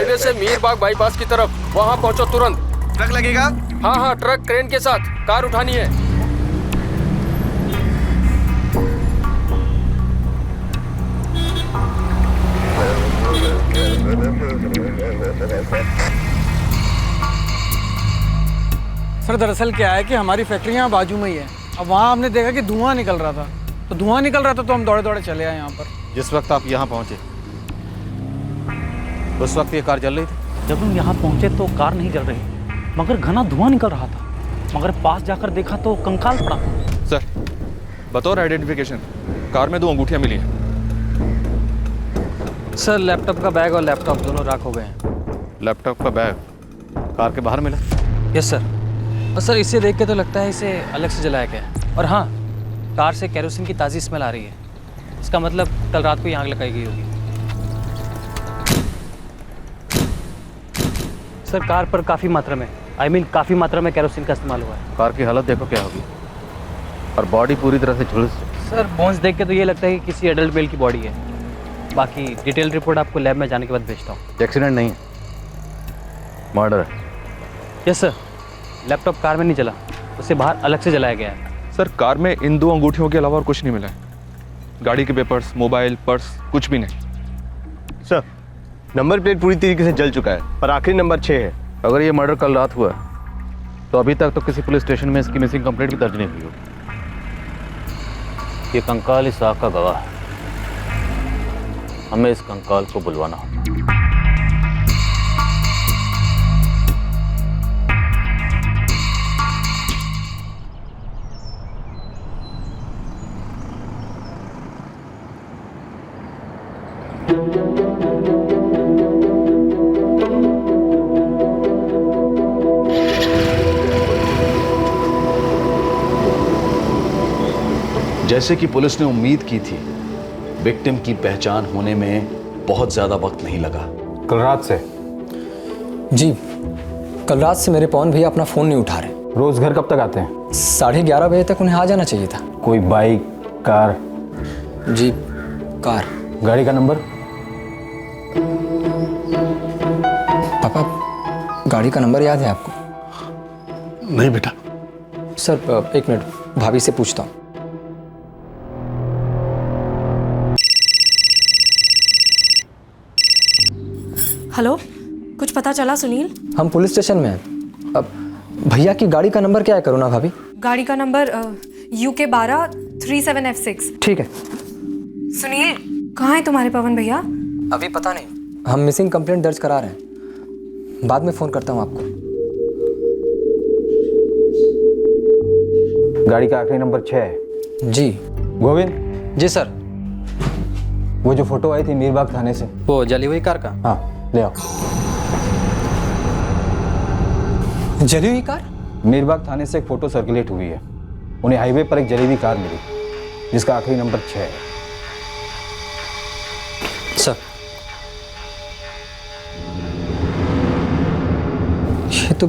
Highway से मीरबाग bypass की तरफ, वहाँ पहुँचो तुरंत। ट्रक लगेगा? हाँ हाँ, ट्रक क्रेन के साथ, कार उठानी है। सर दरअसल क्या है कि हमारी फैक्ट्री यहाँ बाजू में ही है। अब वहाँ हमने देखा कि धुआं निकल रहा था, तो हम दौड़े दौड़े चले आए यहाँ पर। जिस वक्त आप यहाँ पहुँचे उस वक्त ये कार जल रही थी? जब हम यहाँ पहुँचे तो कार नहीं जल रही, मगर घना धुआं निकल रहा था। मगर पास जाकर देखा तो कंकाल पड़ा। सर, बतौर आइडेंटिफिकेशन कार में 2 अंगूठियाँ मिली हैं। सर, लैपटॉप का बैग और लैपटॉप दोनों राख हो गए हैं। लैपटॉप का बैग कार के बाहर मिला? Yes sir. और सर, इसे देख के तो लगता है इसे अलग से जलाया गया है। और हाँ, कार से केरोसिन की ताज़ी स्मेल आ रही है। इसका मतलब कल रात को ही आग लगाई गई होगी। सर, कार पर काफ़ी मात्रा में केरोसिन का इस्तेमाल हुआ है। कार की हालत देखो क्या होगी, और बॉडी पूरी तरह से झुलस। सर, बोन्स देख के तो ये लगता है कि किसी एडल्ट मेल की बॉडी है। बाकी डिटेल रिपोर्ट आपको लैब में जाने के बाद भेजता हूँ। एक्सीडेंट नहीं है, मर्डर है। यस सर, लैपटॉप कार में नहीं जला, उसे बाहर अलग से जलाया गया है। सर, कार में इन 2 अंगूठियों के अलावा और कुछ नहीं मिला है। गाड़ी के पेपर्स, मोबाइल, पर्स, कुछ भी नहीं। सर, नंबर प्लेट पूरी तरीके से जल चुका है, पर आखिरी नंबर 6 है। अगर ये मर्डर कल रात हुआ तो अभी तक तो किसी पुलिस स्टेशन में इसकी मिसिंग कंप्लेंट भी दर्ज नहीं हुई होगी। ये कंकाल इस आग का गवाह है। हमें इस कंकाल को बुलवाना होगा। जैसे कि पुलिस ने उम्मीद की थी, विक्टिम की पहचान होने में बहुत ज्यादा वक्त नहीं लगा। कल रात से? जी, कल रात से मेरे पवन भैया अपना फ़ोन नहीं उठा रहे। रोज घर कब तक आते हैं? 11:30 बजे तक उन्हें आ जाना चाहिए था। कोई बाइक, कार? जी, कार। गाड़ी का नंबर? पापा, गाड़ी का नंबर याद है आपको? नहीं बेटा। सर, 1 मिनट, भाभी से पूछता हूँ। हेलो, कुछ पता चला सुनील? हम पुलिस स्टेशन में हैं। अब भैया की गाड़ी का नंबर क्या है करुणा भाभी? गाड़ी का नंबर UK 12 37F6। ठीक है। सुनील, कहाँ है तुम्हारे पवन भैया? अभी पता नहीं, हम मिसिंग कंप्लेंट दर्ज करा रहे हैं। बाद में फ़ोन करता हूँ आपको। गाड़ी का आखिरी नंबर 6 है। जी। गोविंद? जी सर। वो जो फोटो आई थी मीरबाग थाने से, वो जली हुई कार का? हाँ, ले आओ। जली हुई कार? मीरबाग थाने से एक फोटो सर्कुलेट हुई है। उन्हें हाईवे पर एक जली हुई कार मिली जिसका आखिरी नंबर 6 है। सर, ये तो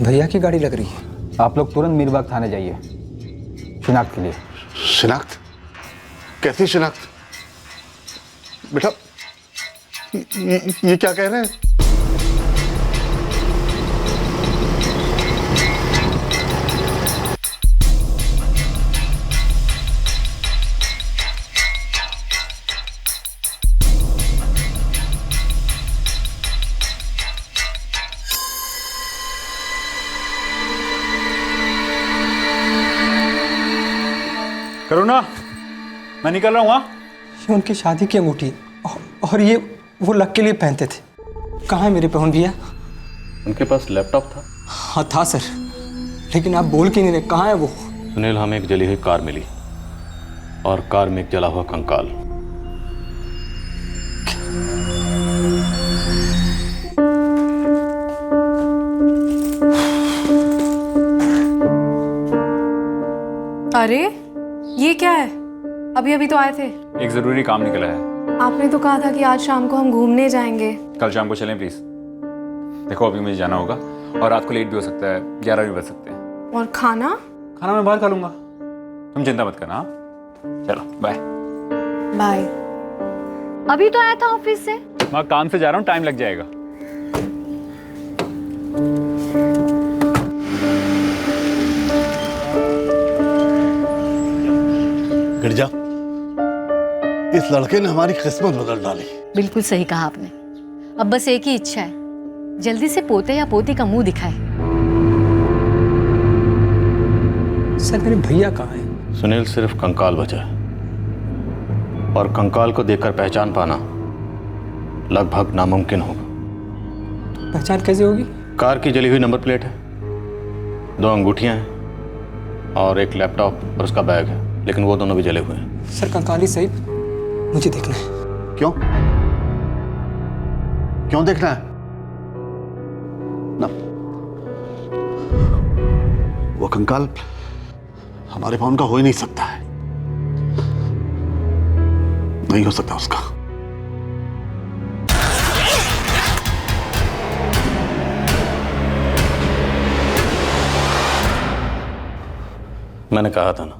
भैया की गाड़ी लग रही है। आप लोग तुरंत मीरबाग थाने जाइए शिनाख्त के लिए। शिनाख्त? कैसी शिनाख्त? बेटा, ये क्या कह रहे हैं? करुणा, मैं निकल रहा हूँ। ये उनकी शादी की अंगूठी और ये वो लक के लिए पहनते थे। कहाँ है मेरे पवन भैया? उनके पास लैपटॉप था? हाँ था सर, लेकिन आप बोल के नहीं रहे। कहाँ है वो? सुनील, हमें एक जली हुई कार मिली और कार में एक जला हुआ कंकाल। अरे, ये क्या है? अभी अभी तो आए थे। एक ज़रूरी काम निकला है। आपने तो कहा था कि आज शाम को हम घूमने जाएंगे। कल शाम को चलें प्लीज़। देखो, अभी मुझे जाना होगा और रात को लेट भी हो सकता है, 11 भी बज सकते हैं। और खाना? खाना मैं बाहर खा लूँगा, तुम चिंता मत करना। चलो, बाय। बाय। अभी तो आया था ऑफिस से। मैं काम से जा रहा हूँ, टाइम लग जाएगा। गिरजा, इस लड़के ने हमारी किस्मत बदल डाली। बिल्कुल सही कहा आपने। अब बस एक ही इच्छा है, जल्दी से पोते या पोती का मुंह दिखाए। सर मेरे भैया कहाँ हैं? सुनील, सिर्फ कंकाल बचा है और कंकाल को देखकर पहचान पाना लगभग नामुमकिन होगा। पहचान कैसे होगी? कार की जली हुई नंबर प्लेट है, 2 अंगूठियां हैं और एक लैपटॉप और उसका बैग है, लेकिन वो दोनों भी जले हुए हैं। सर कंकाली सही, मुझे देखना है। क्यों? क्यों देखना है? ना, वो कंकाल हमारे पवन का हो ही नहीं सकता है, नहीं हो सकता उसका। मैंने कहा था ना,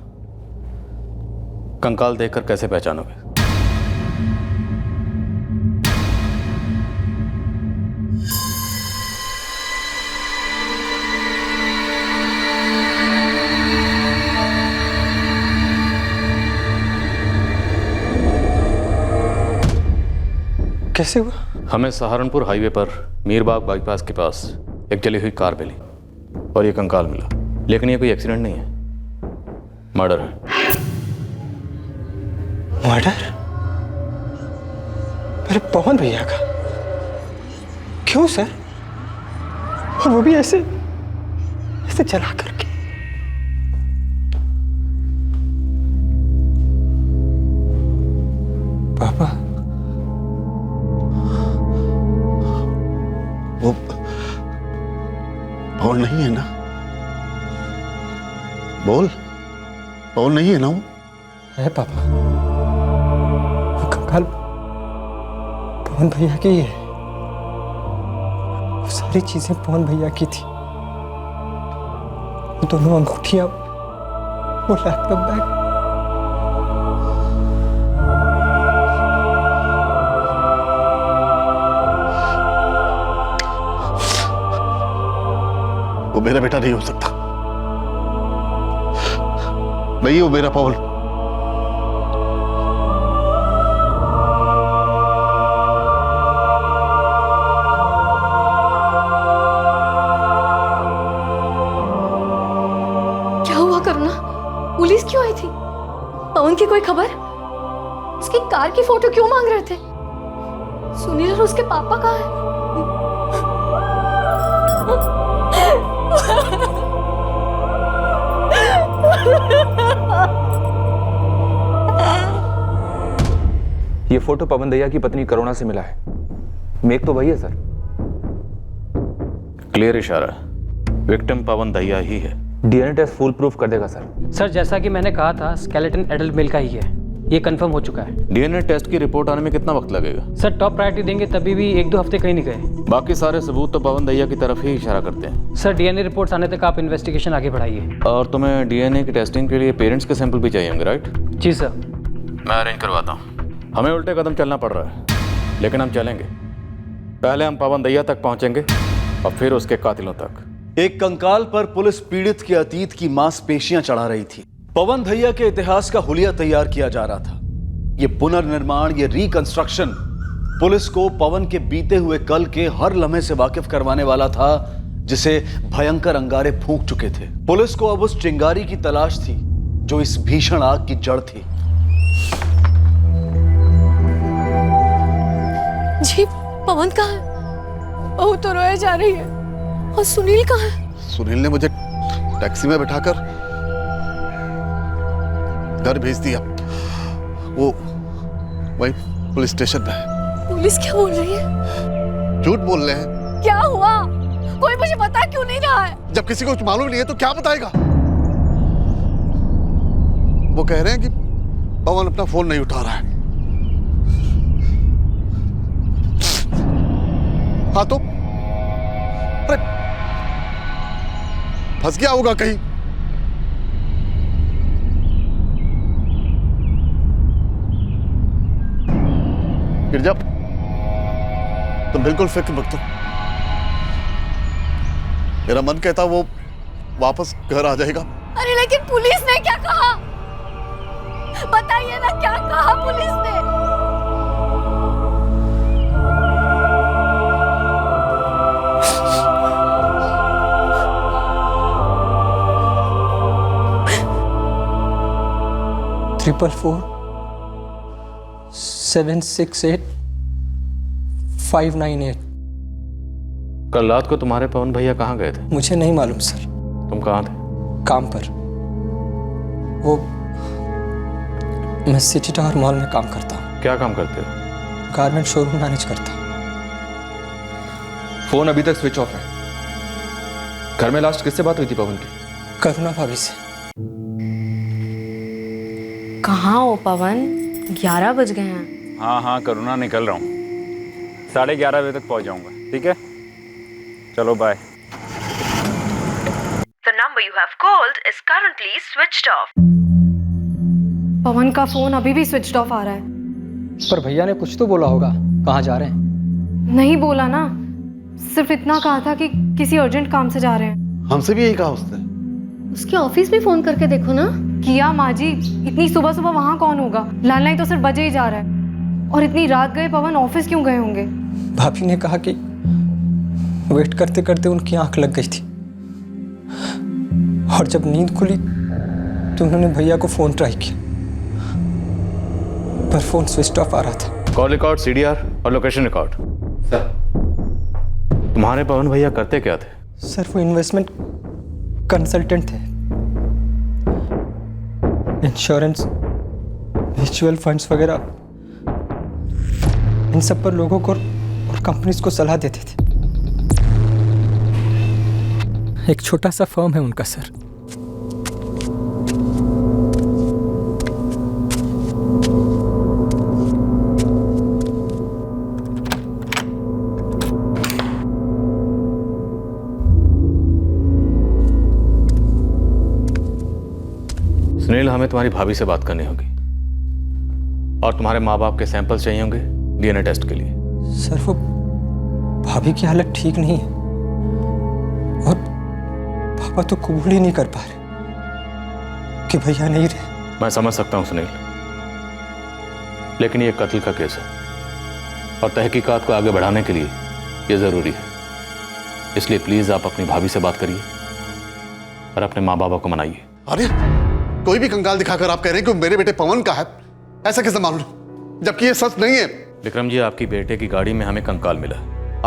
कंकाल देखकर कैसे पहचानोगे? कैसे हुआ? हमें सहारनपुर हाईवे पर मीरबाग बाईपास के पास एक जली हुई कार मिली और ये कंकाल मिला, लेकिन ये कोई एक्सीडेंट नहीं है, मर्डर है। मर्डर? मेरे पवन भैया का? क्यों सर? और वो भी ऐसे ऐसे जला करके? पापा, वो पवन नहीं है ना? बोल, पवन नहीं है ना? वो है पापा, वो कंकाल पवन भैया की है। वो सारी चीजें पवन भैया की थी, वो दोनों अंगूठियां, वो लैपटॉप, बैग। वो मेरा बेटा नहीं हो सकता, नहीं, वो मेरा पवन। क्या हुआ करुणा? पुलिस क्यों आई थी? पवन की कोई खबर? उसकी कार की फोटो क्यों मांग रहे थे? सुनील और उसके पापा कहाँ हैं? ये फोटो पवन दैया की पत्नी करुणा से मिला है। मेघ तो वही है सर। क्लियर इशारा, विक्टिम पवन दैया ही है। डीएनए टेस्ट फुल प्रूफ कर देगा सर। सर जैसा कि मैंने कहा था, स्केलेटन एडल्ट मेल का ही है, ये कंफर्म हो चुका है। डीएनए टेस्ट की रिपोर्ट आने में कितना वक्त लगेगा? सर टॉप प्रायोरिटी देंगे, तभी भी 1-2 हफ्ते कहीं नहीं गए। बाकी सारे सबूत तो पवन दैया की तरफ ही इशारा करते हैं। सर डीएनए रिपोर्ट्स आने तक आप इन्वेस्टिगेशन आगे बढ़ाइए। और तुम्हें डीएनए की टेस्टिंग के लिए पेरेंट्स के सैंपल भी चाहिए होंगे, राइट? जी सर। मैं अरेंज करवाता हूँ। हमें उल्टे कदम चलना पड़ रहा है, लेकिन हम चलेंगे। पहले हम पवन दैया तक पहुंचेंगे और फिर उसके कातिलों तक। एक कंकाल पर पुलिस पीड़ित के अतीत की मांसपेशियां चढ़ा रही थी। पवन दैया के इतिहास का हुलिया तैयार किया जा रहा था। ये पुनर्निर्माण, ये रिकंस्ट्रक्शन पुलिस को पवन के बीते हुए कल के हर लम्हे से वाकिफ करवाने वाला था, जिसे भयंकर अंगारे फूंक चुके थे। पुलिस को अब उस चिंगारी की तलाश थी जो इस भीषण आग की जड़ थी। जी, पवन कहाँ है? बहू तो रोए जा रही है। और सुनील कहाँ है? सुनील ने मुझे टैक्सी में बिठाकर घर भेज दिया। वो वही पुलिस स्टेशन पे है। पुलिस क्या बोल रही है? झूठ बोल रहे हैं। क्या हुआ? कोई मुझे बता क्यों नहीं रहा है? जब किसी को कुछ मालूम नहीं है तो क्या बताएगा? वो कह रहे हैं कि पवन अपना फोन नहीं उठा रहा है। हाँ तो अरे फंस गया होगा कहीं। गिरजा, तुम बिल्कुल फिक्र मत करो। मेरा मन कहता वो वापस घर आ जाएगा। अरे लेकिन पुलिस ने क्या कहा? बताइए ना, क्या कहा पुलिस ने? ट्रिपल 4-768-598। कल रात को तुम्हारे पवन भैया कहाँ गए थे? मुझे नहीं मालूम सर। तुम कहाँ थे? काम पर। वो मैं सिटी टावर मॉल में काम करता हूँ। क्या काम करते हो? गारमेंट शोरूम मैनेज करता हूँ। फोन अभी तक स्विच ऑफ है। घर में लास्ट किससे बात हुई थी पवन की? करुणा भाभी से। कहाँ हो पवन? 11 बज गए हैं। हाँ करुणा, निकल रहा हूँ। 11:30 बजे तक पहुँच जाऊँगा, ठीक है? चलो bye. The number you have called is currently switched off. Pawan का फोन अभी भी स्विच ऑफ आ रहा है। पर भैया ने कुछ तो बोला होगा, कहाँ जा रहे हैं? नहीं बोला ना, सिर्फ इतना कहा था कि किसी अर्जेंट काम से जा रहे हैं। हमसे भी यही कहा उसने। उसके ऑफिस भी फोन करके देखो ना। किया माँ जी, इतनी सुबह सुबह वहाँ कौन होगा? लैंडलाइन तो सिर्फ बजे ही जा रहा है। और इतनी रात गए पवन ऑफिस क्यों गए होंगे? भाभी ने कहा कि वेट करते करते उनकी आंख लग गई थी, और जब नींद खुली तो उन्होंने भैया को फोन ट्राई किया, पर फोन स्विच ऑफ आ रहा था। कॉल रिकॉर्ड, CDR और लोकेशन रिकॉर्ड। सर, तुम्हारे पवन भैया करते क्या थे? सर वो इन्वेस्टमेंट कंसल्टेंट थे। इंश्योरेंस, म्यूचुअल फंड्स वगैरह इन सब पर लोगों को और कंपनीज को सलाह देते थे। एक छोटा सा फर्म है उनका सर। सुनील, हमें तुम्हारी भाभी से बात करनी होगी और तुम्हारे माँ बाप के सैंपल्स चाहिए होंगे DNA टेस्ट के लिए। सर वो भाभी की हालत ठीक नहीं है और पापा तो कबूल ही नहीं कर पा रहे कि भैया नहीं रहे। मैं समझ सकता हूं सुनील, लेकिन ये कत्ल का केस है और तहकीकात को आगे बढ़ाने के लिए ये जरूरी है। इसलिए प्लीज आप अपनी भाभी से बात करिए और अपने माँ बाबा को मनाइए। अरे कोई भी कंकाल दिखाकर आप कह रहे हैं कि मेरे बेटे पवन का है, ऐसा कैसे मालूम, जबकि ये सच नहीं है। विक्रम जी, आपकी बेटे की गाड़ी में हमें कंकाल मिला।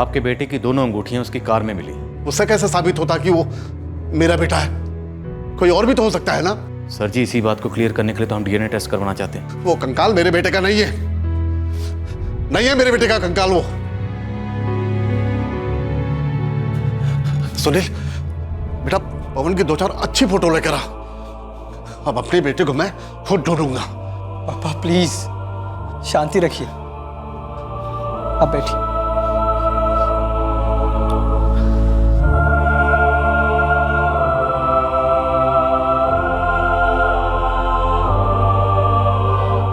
आपके बेटे की दोनों अंगूठियां उसकी कार में मिली। उससे कैसे साबित होता कि वो मेरा बेटा है? कोई और भी तो हो सकता है ना। सर जी, इसी बात को क्लियर करने के लिए तो हम DNA टेस्ट करवाना चाहते हैं। वो कंकाल मेरे बेटे का नहीं है, नहीं है मेरे बेटे का कंकाल वो। सुनील बेटा, पवन की 2-4 अच्छी फोटो लेकर आ। अब अपने बेटे को मैं खुद ढूंढूंगा। पापा प्लीज शांति रखिए, आप बैठिए।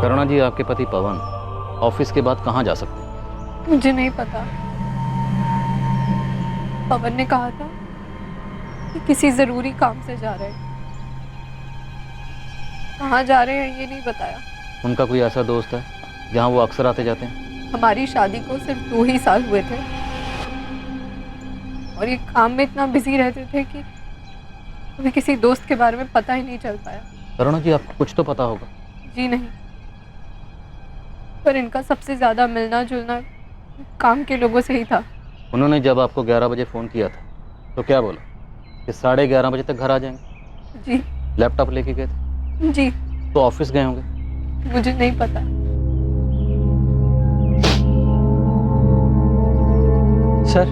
करुणा जी, आपके पति पवन ऑफिस के बाद कहाँ जा सकते हैं? मुझे नहीं पता। पवन ने कहा था कि किसी जरूरी काम से जा रहे हैं। कहाँ जा रहे हैं ये नहीं बताया। उनका कोई ऐसा दोस्त है जहाँ वो अक्सर आते जाते हैं? हमारी शादी को सिर्फ 2 ही साल हुए थे और ये काम में इतना बिजी रहते थे कि कभी किसी दोस्त के बारे में पता ही नहीं चल पाया। करुणा जी, आपको कुछ तो पता होगा। जी नहीं, पर इनका सबसे ज्यादा मिलना जुलना काम के लोगों से ही था। उन्होंने जब आपको 11 बजे फ़ोन किया था तो क्या बोला कि 11:30 बजे तक घर आ जाएंगे? जी। लैपटॉप लेके गए थे? जी। तो ऑफिस गए होंगे? मुझे नहीं पता। सर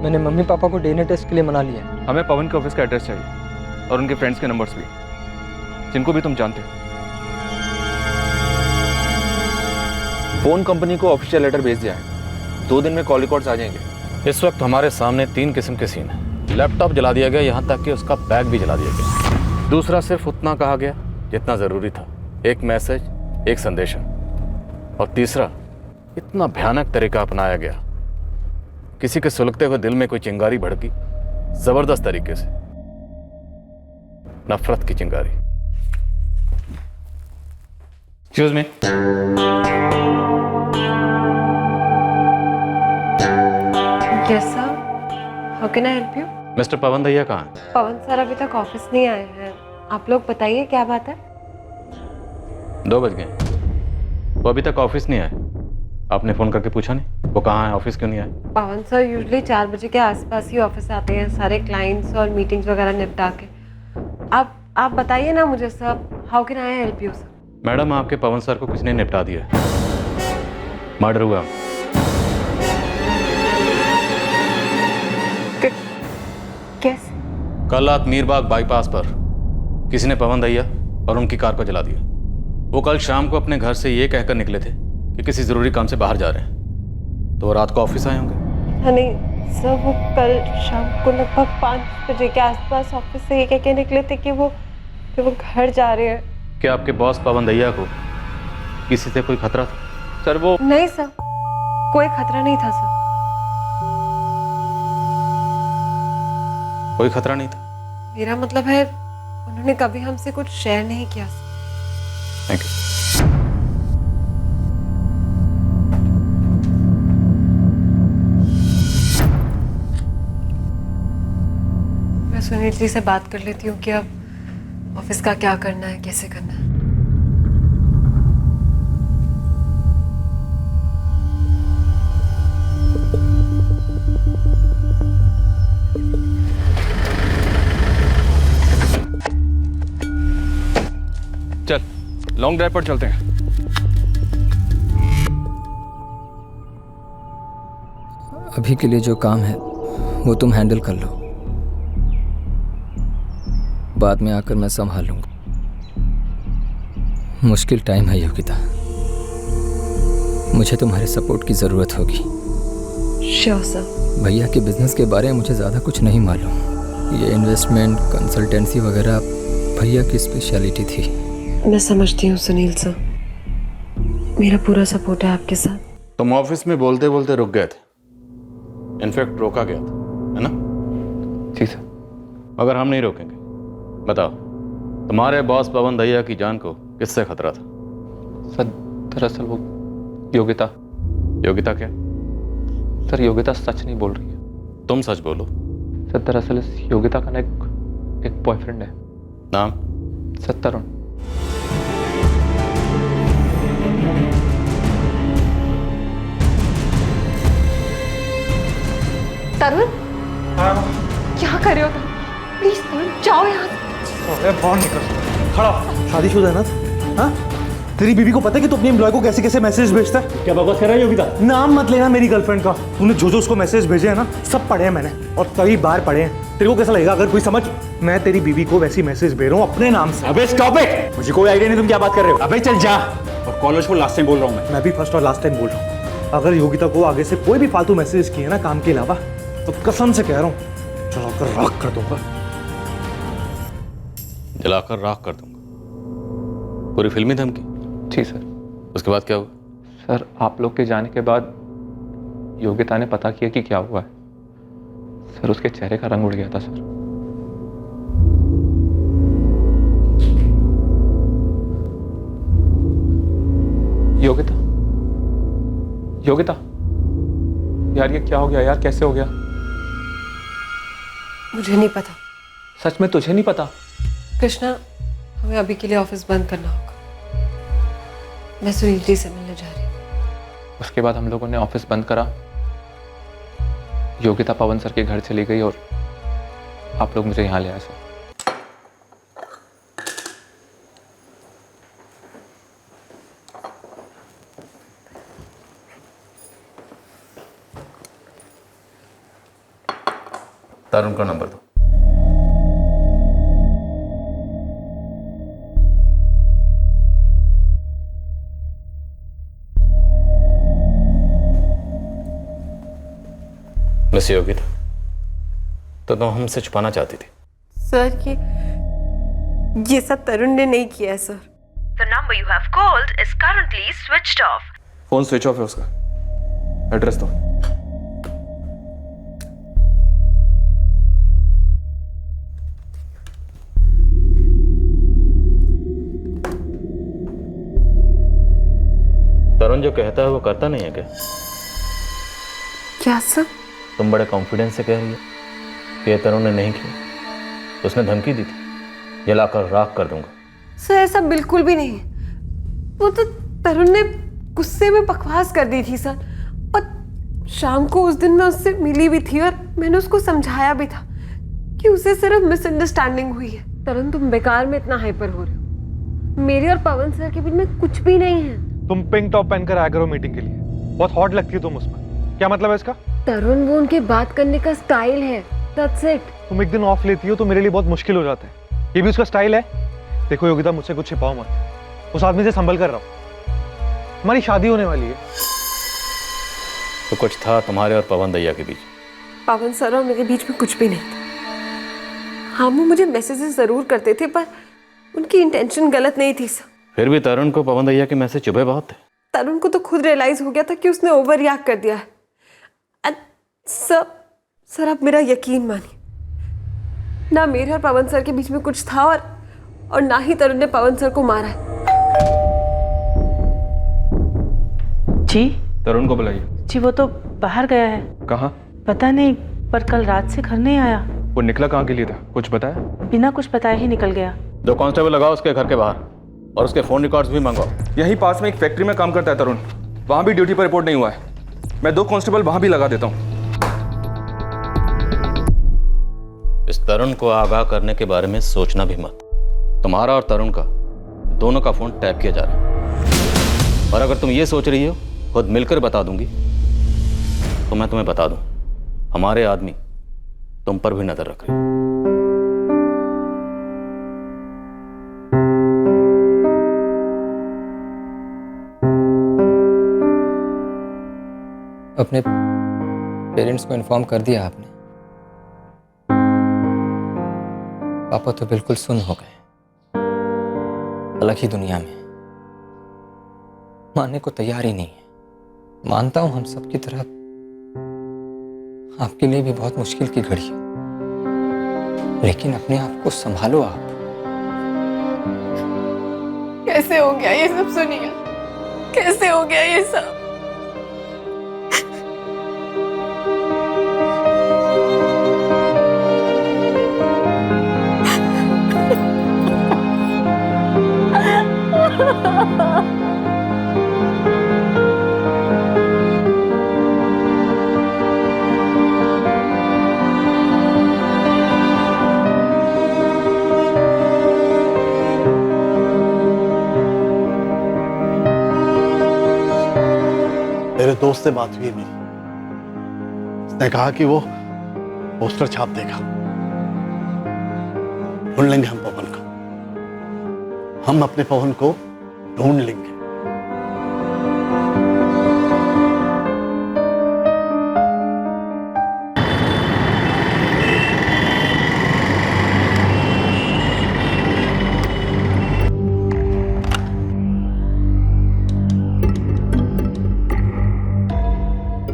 मैंने मम्मी पापा को DNA टेस्ट के लिए मना लिया है। हमें पवन के ऑफिस का एड्रेस चाहिए और उनके फ्रेंड्स के नंबर्स भी, जिनको भी तुम जानते हो। फोन कंपनी को ऑफिशियल लेटर भेज दिया है, 2 दिन में कॉल रिकॉर्ड्स आ जाएंगे। इस वक्त हमारे सामने 3 किस्म के सीन हैं। लैपटॉप जला दिया गया, यहाँ तक कि उसका बैग भी जला दिया गया। दूसरा, सिर्फ उतना कहा गया जितना ज़रूरी था, एक मैसेज, एक संदेशा। और तीसरा, इतना भयानक तरीका अपनाया गया किसी के सुलगते हुए दिल में कोई चिंगारी भड़की, जबरदस्त तरीके से, नफरत की चिंगारी। Excuse me. Yes sir, how can I help you? Mister Pawan Dahiya कहाँ है? पवन सर अभी तक ऑफिस नहीं आए हैं। आप लोग बताइए क्या बात है? 2 बज गए, वो अभी तक ऑफिस नहीं आए। आपने फोन करके पूछा नहीं वो कहाँ है, ऑफिस क्यों नहीं आए? पवन सर यूजुअली 4 बजे के आसपास ही ऑफिस आते हैं, सारे क्लाइंट्स और मीटिंग्स वगैरह निपटा के। आप बताइए ना मुझे sir, how can I help you sir? Madam, आपके पवन सर को किसी ने निपटा दिया है, मर्डर हुआ। कैसे? कल रात मीरबाग बाईपास पर किसी ने पवन दहिया और उनकी कार को जला दिया। वो कल शाम को अपने घर से ये कहकर निकले थे कि किसी जरूरी काम से बाहर जा रहे हैं, तो वो रात को ऑफिस आए होंगे। नहीं सर, वो कल शाम को लगभग 5 बजे के आसपास ऑफिस से ये कह के निकले थे कि वो घर जा रहे हैं। क्या आपके बॉस पवन दहिया को किसी से कोई खतरा था? सर वो नहीं सर, कोई खतरा नहीं था सर। कोई खतरा नहीं था? मेरा मतलब है उन्होंने कभी हमसे कुछ शेयर नहीं किया सर। Thank you. मैं सुनील जी से बात कर लेती हूँ कि अब ऑफिस का क्या करना है, कैसे करना है। चल लॉन्ग ड्राइव पर चलते हैं। अभी के लिए जो काम है वो तुम हैंडल कर लो, बाद में आकर मैं संभाल लूंगा। मुश्किल टाइम है योगिता, मुझे तुम्हारे सपोर्ट की ज़रूरत होगी। Sure sir. भैया के बिजनेस के बारे में मुझे ज़्यादा कुछ नहीं मालूम। ये इन्वेस्टमेंट कंसल्टेंसी वगैरह भैया की स्पेशलिटी थी। मैं समझती हूँ सुनील सर, मेरा पूरा सपोर्ट है आपके साथ। तुम ऑफिस में बोलते बोलते रुक गए थे, इनफैक्ट रोका गया था, है ना? जी सर। मगर हम नहीं रोकेंगे। बताओ, तुम्हारे बॉस पवन दहिया की जान को किससे खतरा था? सर दरअसल वो योगिता। योगिता क्या? सर योगिता सच नहीं बोल रही है। तुम सच बोलो। सर दरअसल इस योगिता का ना एक बॉयफ्रेंड है। नाम? सर तरुण। तरुण, क्या कर रहे हो तुम? प्लीज तरुण जाओ यहाँ से। बाहर निकल, खड़ा। शादीशुदा है ना? हाँ? तेरी बीवी को पता है कि तू अपने एम्प्लॉय को कैसे कैसे मैसेज भेजता है? क्या बकवास कर रहा है योगिता? नाम मत लेना मेरी गर्लफ्रेंड का। तूने जो उसको मैसेज भेजे हैं ना, सब पढ़े हैं मैंने, और कई बार पढ़े हैं। तेरे को कैसा लगेगा अगर कोई समझ, मैं तेरी बीवी को वैसी मैसेज भेज रहा हूँ अपने नाम से। अबे स्टॉप इट, मुझे कोई आइडिया नहीं तुम क्या बात कर रहे हो। अबे चल जा। और कॉलेज को लास्ट टाइम बोल रहा हूँ मैं भी फर्स्ट और लास्ट टाइम बोल रहा हूँ, अगर योगिता को आगे से कोई भी फालतू मैसेज किए ना काम के अलावा, तो कसम से कह रहा हूँ जलाकर राख कर दूंगा। जलाकर राख कर दूंगा? पूरी फिल्मी धमकी? जी सर। उसके बाद क्या हुआ? सर आप लोग के जाने के बाद योगिता ने पता किया कि क्या हुआ है। सर उसके चेहरे का रंग उड़ गया था सर। योगिता, योगिता, यार ये क्या हो गया यार, कैसे हो गया? मुझे नहीं पता। सच में तुझे नहीं पता? कृष्णा, हमें अभी के लिए ऑफिस बंद करना होगा। मैं सुनील जी से मिलने जा रही हूँ। उसके बाद हम लोगों ने ऑफिस बंद करा, योगिता पवन सर के घर चली गई और आप लोग मुझे यहाँ ले आए सर। तरुण का नंबर दो। मिस योगिता, तो तुम हमसे छुपाना चाहती थी? सर ये सब तरुण ने नहीं किया है sir. The number you have called is currently switched off. Phone switch off है उसका। एड्रेस दो। तरुण जो कहता है वो करता नहीं है क्या? क्या सर? तुम बड़े कॉन्फिडेंस से कह रही हो कि ये तरुण ने नहीं किया, उसने धमकी दी थी, जलाकर राख कर दूंगा। सर ऐसा बिल्कुल भी नहीं, वो तो तरुण ने गुस्से में बकवास कर दी थी सर। और शाम को उस दिन मैं उससे मिली भी थी और मैंने उसको समझाया भी था कि उसे सिर्फ मिसअंडरस्टैंडिंग हुई है। तरुण तुम बेकार में इतना हाइपर हो रहे हो, मेरे और पवन सर के बीच में कुछ भी नहीं है। तुम पिंक टॉप पहनकर आया करो मीटिंग के लिए, बहुत हॉट लगती हो तुम उसमें। क्या मतलब है इसका? तरुण वो उनके बात करने का स्टाइल है, दैट्स इट। तुम एक दिन ऑफ लेती हो तो मेरे लिए बहुत मुश्किल हो जाता है, ये भी उसका स्टाइल है। देखो योगिता, मुझसे कुछ छिपाओ मत, उस आदमी से संभल कर रहा हूं, हमारी शादी होने वाली है। तो कुछ था तुम्हारे और पवन दैया के बीच? पवन सर और मेरे बीच में कुछ भी नहीं था। हाँ, वो मुझे मैसेजेस जरूर करते थे पर उनकी इंटेंशन गलत नहीं थी सर। फिर भी तरुण को पवन दैया के मैसेज चुभे बहुत थे। तरुण को तो खुद रियलाइज हो गया था कि उसने ओवर रिएक्ट कर दिया है। सर आप मेरा यकीन मानिए, ना मेरे और पवन सर के बीच में कुछ था और ना ही तरुण ने पवन सर को मारा है। जी तरुण को बुलाइए। जी वो तो बाहर गया है। कहाँ? पता नहीं, पर कल रात से घर नहीं आया। वो निकला कहाँ के लिए था, कुछ बताया? बिना कुछ बताए ही निकल गया। 2 कांस्टेबल लगाओ उसके घर के बाहर और उसके फोन रिकॉर्ड्स भी मंगाओ। यहीं पास में एक फैक्ट्री में काम करता है तरुण, वहाँ भी ड्यूटी पर रिपोर्ट नहीं हुआ है। मैं 2 कांस्टेबल वहाँ भी लगा देता हूँ। इस तरुण को आगाह करने के बारे में सोचना भी मत। तुम्हारा और तरुण का दोनों का फोन टैप किया जा रहा है, और अगर तुम ये सोच रही हो खुद मिलकर बता दूंगी तो मैं तुम्हें बता दूं, हमारे आदमी तुम पर भी नजर रख रहे हैं। अपने पेरेंट्स को इन्फॉर्म कर दिया आपने? पापा तो बिल्कुल सुन्न हो गए, अलग ही दुनिया में, मानने को तैयार ही नहीं है। मानता हूं हम सबकी तरह आपके लिए भी बहुत मुश्किल की घड़ी है, लेकिन अपने आप को संभालो आप। कैसे हो गया ये सब सुनील? कैसे हो गया ये सब? मेरे दोस्त से बात हुई है मेरी, उसने कहा कि वो पोस्टर छाप देगा। ढूंढ लेंगे हम पवन को, हम अपने पवन को ढूंढ लेंगे।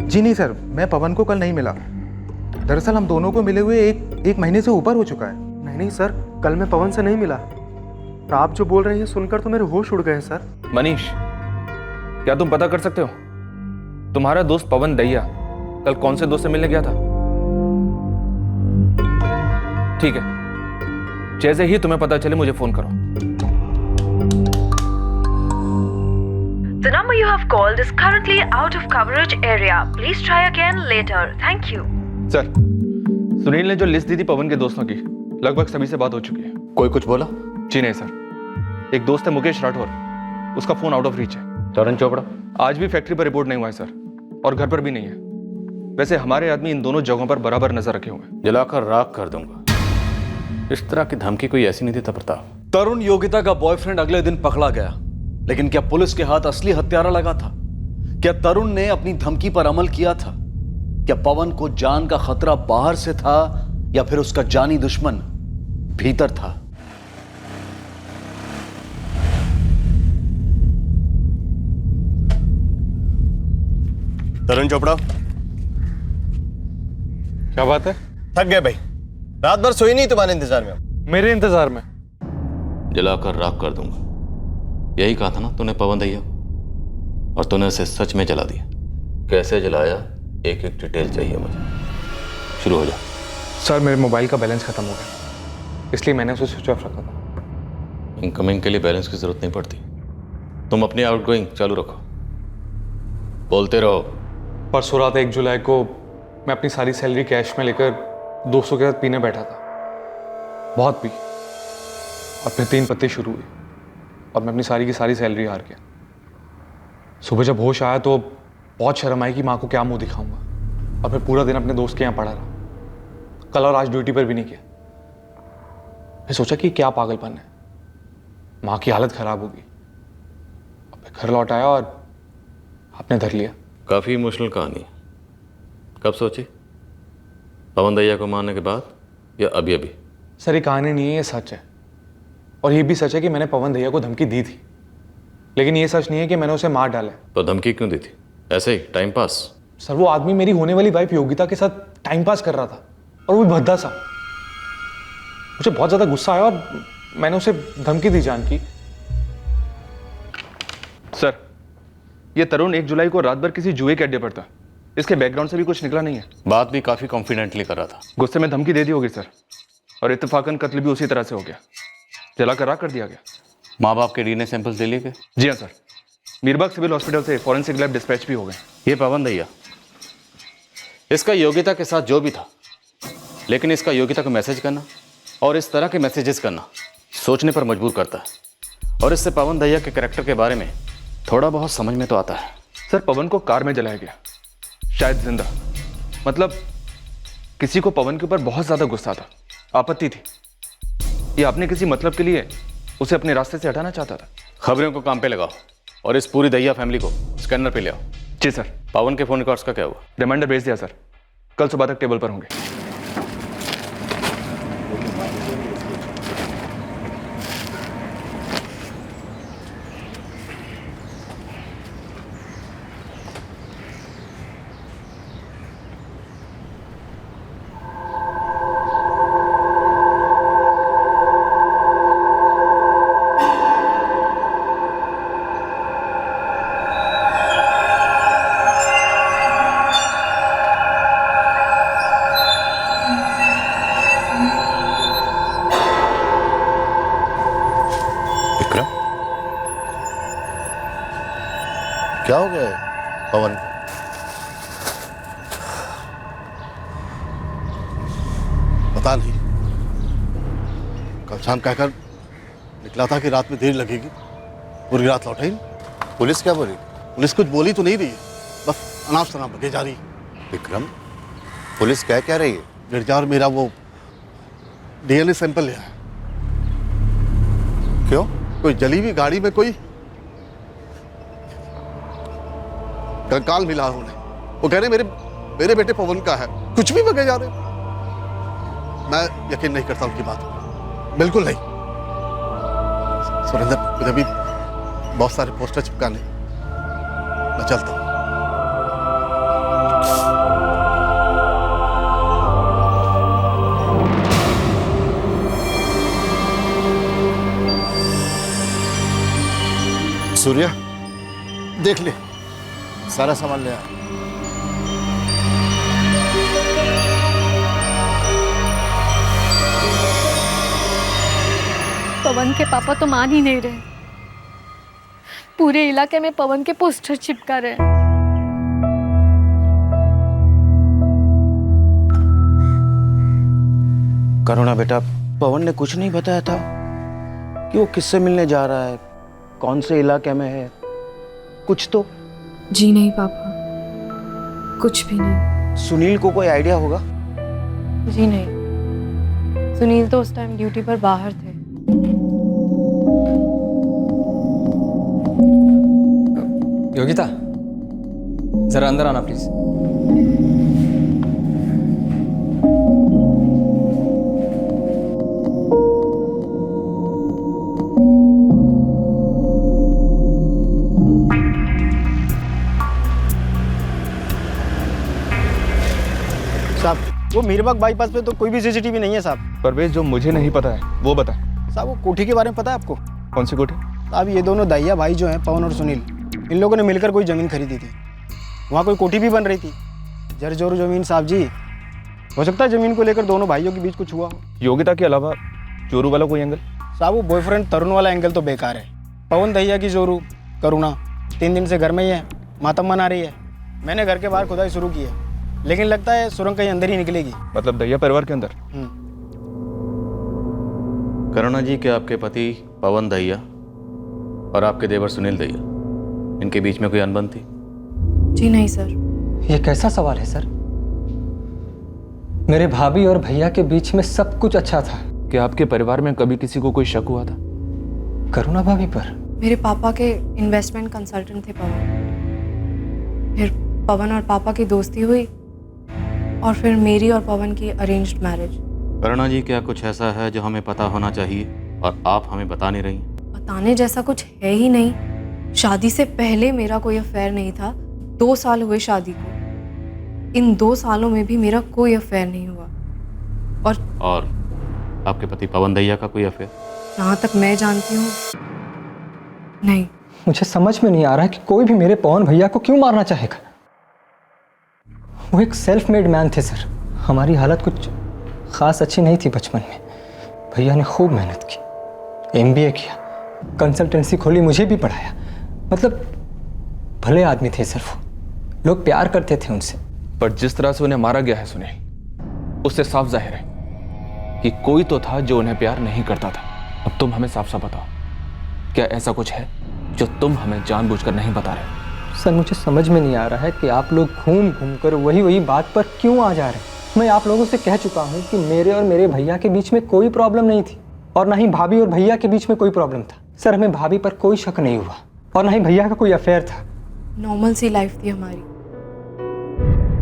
जी नहीं सर, मैं पवन को कल नहीं मिला। दरअसल हम दोनों को मिले हुए एक महीने से ऊपर हो चुका है। नहीं सर, कल मैं पवन से नहीं मिला। आप जो बोल रहे हैं सुनकर तो मेरे होश उड़ गए हैं सर। मनीष, क्या तुम पता कर सकते हो तुम्हारा दोस्त पवन दैया कल कौन से दोस्त से मिलने गया था? ठीक है, जैसे ही तुम्हें पता चले मुझे फोन करो। The number you have called is currently out of coverage area. Please try again later. Thank you. Sir, Sunil ने जो लिस्ट दी थी पवन के दोस्तों की, लगभग सभी से बात हो चुकी है। कोई कुछ बोला? जी नहीं सर, एक दोस्त है मुकेश राठौर, उसका फोन आउट ऑफ रीच है। तरुण चोपड़ा आज भी फैक्ट्री पर रिपोर्ट नहीं हुआ है सर, और घर पर भी नहीं है। वैसे हमारे आदमी इन दोनों जगहों पर बराबर नजर रखे हुए हैं। जलाकर राख कर दूंगा। इस तरह की धमकी कोई ऐसी नहीं देता प्रताप। तरुण योगिता का बॉयफ्रेंड अगले दिन पकड़ा गया, लेकिन क्या पुलिस के हाथ असली हत्यारा लगा था? क्या तरुण ने अपनी धमकी पर अमल किया था? क्या पवन को जान का खतरा बाहर से था या फिर उसका जानी दुश्मन भीतर था? तरुण चोपड़ा, क्या बात है? थक गए भाई, रात भर सोई नहीं तुम्हारे इंतजार में। मेरे इंतजार में? जलाकर राख कर दूंगा, यही कहा था ना तूने पवन दैया? और तूने उसे सच में जला दिया। कैसे जलाया, एक एक डिटेल चाहिए मुझे। शुरू हो जा। सर मेरे मोबाइल का बैलेंस खत्म हो गया, इसलिए मैंने उसे स्विच ऑफ रखा था। इनकमिंग के लिए बैलेंस की जरूरत नहीं पड़ती, तुम अपनी आउटगोइंग चालू रखो, बोलते रहो। परसों रात 1 जुलाई को मैं अपनी सारी सैलरी कैश में लेकर दोस्तों के साथ पीने बैठा था। बहुत पी और फिर 3 पत्ते शुरू हुए और मैं अपनी सारी की सारी सैलरी हार गया। सुबह जब होश आया तो बहुत शर्म आई कि माँ को क्या मुंह दिखाऊंगा, और फिर पूरा दिन अपने दोस्त के यहाँ पड़ा रहा। कल और आज ड्यूटी पर भी नहीं किया। मैं सोचा कि क्या पागलपन है, माँ की हालत खराब होगी। अब मैं घर लौट आया और आपने धर लिया। काफ़ी इमोशनल कहानी है। कब सोची? पवन दैया को मारने के बाद या अभी अभी? सर ये कहानी नहीं है, ये सच है। और ये भी सच है कि मैंने पवन दैया को धमकी दी थी, लेकिन ये सच नहीं है कि मैंने उसे मार डाला है। तो धमकी क्यों दी थी? ऐसे ही टाइम पास? सर वो आदमी मेरी होने वाली वाइफ योगिता के साथ टाइम पास कर रहा था, और वो भी भद्दा सा। मुझे बहुत ज्यादा गुस्सा आया और मैंने उसे धमकी दी जान की। सर ये तरुण 1 जुलाई को रात भर किसी जुए के अड्डे पर था। इसके बैकग्राउंड से भी कुछ निकला नहीं है। बात भी काफी कॉन्फिडेंटली कर रहा था। गुस्से में धमकी दे दी होगी सर, और इत्तेफाकन कत्ल भी उसी तरह से हो गया, जला कर राख कर दिया गया। माँ बाप के डीएनए सैंपल्स ले लिए गए? जी हाँ सर, मीरबाग सिविल हॉस्पिटल से फॉरेंसिक लैब डिस्पैच भी हो गए। ये पवन दैया, इसका योगिता के साथ जो भी था, लेकिन इसका योगिता को मैसेज करना और इस तरह के मैसेजेस करना सोचने पर मजबूर करता है। और इससे पवन दैया के कैरेक्टर के बारे में थोड़ा बहुत समझ में तो आता है। सर पवन को कार में जलाया गया, शायद जिंदा। मतलब किसी को पवन के ऊपर बहुत ज्यादा गुस्सा था, आपत्ति थी, या आपने किसी मतलब के लिए उसे अपने रास्ते से हटाना चाहता था। खबरों को काम पे लगाओ और इस पूरी दैया फैमिली को स्कैनर पे ले आओ। जी सर। पवन के फोन रिकॉर्ड्स का क्या हुआ? रिमाइंडर भेज दिया सर, कल सुबह तक टेबल पर होंगे। क्या हो गया है पवन को? पता नहीं, कल शाम कहकर निकला था कि रात में देर लगेगी, पूरी रात लौटा ही नहीं। पुलिस क्या बोली? पुलिस कुछ बोली तो नहीं रही है, बस अनाप शनाप बके जा रही है। विक्रम, पुलिस क्या कह रही है? गिरजा और मेरा वो डीएनए सैंपल लिया है। क्यों? कोई जली हुई गाड़ी में कोई कंकाल मिला उन्हें। वो कह रहे मेरे बेटे पवन का है। कुछ भी बगे जा रहे। मैं यकीन नहीं करता उनकी बात, बिल्कुल नहीं। सुरेंद्र, मुझे भी बहुत सारे पोस्टर चिपकाने, मैं चलता हूं। सूर्या, देख ले, सारा सामान ले आ। पवन के पापा तो मान ही नहीं रहे। पूरे इलाके में पवन के पोस्टर चिपका रहे हैं। करुणा बेटा, पवन ने कुछ नहीं बताया था कि वो किससे मिलने जा रहा है, कौन से इलाके में है, कुछ तो? जी नहीं पापा, कुछ भी नहीं। सुनील को कोई आइडिया होगा? जी नहीं, सुनील तो उस टाइम ड्यूटी पर बाहर थे। योगिता, जरा अंदर आना प्लीज। साहब, वो मीरबाग बाईपास पे तो कोई भी सीसीटीवी नहीं है साहब। परवेज, जो मुझे नहीं पता है वो बता। साहब, वो कोठी के बारे में पता है आपको? कौन सी कोठी? साहब, ये दोनों दैया भाई जो हैं, पवन और सुनील, इन लोगों ने मिलकर कोई ज़मीन खरीदी थी, वहाँ कोई कोठी भी बन रही थी। जर जोरू ज़मीन साहब जी, हो सकता है ज़मीन को लेकर दोनों भाइयों के बीच कुछ हुआ हो। योग्यता के अलावा जोरू वाला कोई एंगल? साहब वो बॉयफ्रेंड तरुण वाला एंगल तो बेकार है। पवन दहिया की जोरू करुणा 3 दिन से घर में ही है, मातम मना रही है। मैंने घर के बाहर खुदाई शुरू की है, लेकिन लगता है सुरंग कहीं अंदर ही निकलेगी। मतलब दहिया परिवार के अंदर? करुणा जी, क्या आपके पति पवन दहिया और आपके देवर सुनील दहिया, इनके बीच में कोई अनबन थी? जी नहीं सर। ये कैसा सवाल है सर? मेरे भाभी और भैया के बीच में सब कुछ अच्छा था। क्या आपके परिवार में कभी किसी को कोई शक हुआ था? करुणा भाभी पर? मेरे पापा के इन्वेस्टमेंट कंसल्टेंट थे पवन। फिर पवन और पापा की दोस्ती हुई और फिर मेरी और पवन की अरेंज्ड मैरिज। करुणा जी, क्या कुछ ऐसा है जो हमें पता होना चाहिए और आप हमें बता नहीं रही? बताने जैसा कुछ है ही नहीं। शादी से पहले मेरा कोई अफेयर नहीं था। 2 साल हुए शादी को, इन 2 सालों में भी मेरा कोई अफेयर नहीं हुआ। और आपके पति पवन दहिया का कोई अफेयर? जहाँ तक मैं जानती हूँ नहीं। मुझे समझ में नहीं आ रहा है कि कोई भी मेरे पवन भैया को क्यों मारना चाहेगा। वो एक सेल्फ मेड मैन थे सर। हमारी हालत कुछ खास अच्छी नहीं थी बचपन में। भैया ने खूब मेहनत की, MBA किया, कंसल्टेंसी खोली, मुझे भी पढ़ाया। मतलब भले आदमी थे सर वो, लोग प्यार करते थे उनसे। पर जिस तरह से उन्हें मारा गया है सुनील, उससे साफ जाहिर है कि कोई तो था जो उन्हें प्यार नहीं करता था। अब तुम हमें साफ साफ बताओ, क्या ऐसा कुछ है जो तुम हमें जानबूझकर नहीं बता रहे? सर मुझे समझ में नहीं आ रहा है कि आप लोग घूम घूम कर वही बात पर क्यों आ जा रहे हैं। मैं आप लोगों से कह चुका हूँ कि मेरे और मेरे भैया के बीच में कोई प्रॉब्लम नहीं थी, और ना ही भाभी और भैया के बीच में कोई प्रॉब्लम था। सर हमें भाभी पर कोई शक नहीं हुआ, और ना ही भैया का कोई अफेयर था। नॉर्मल सी लाइफ थी हमारी।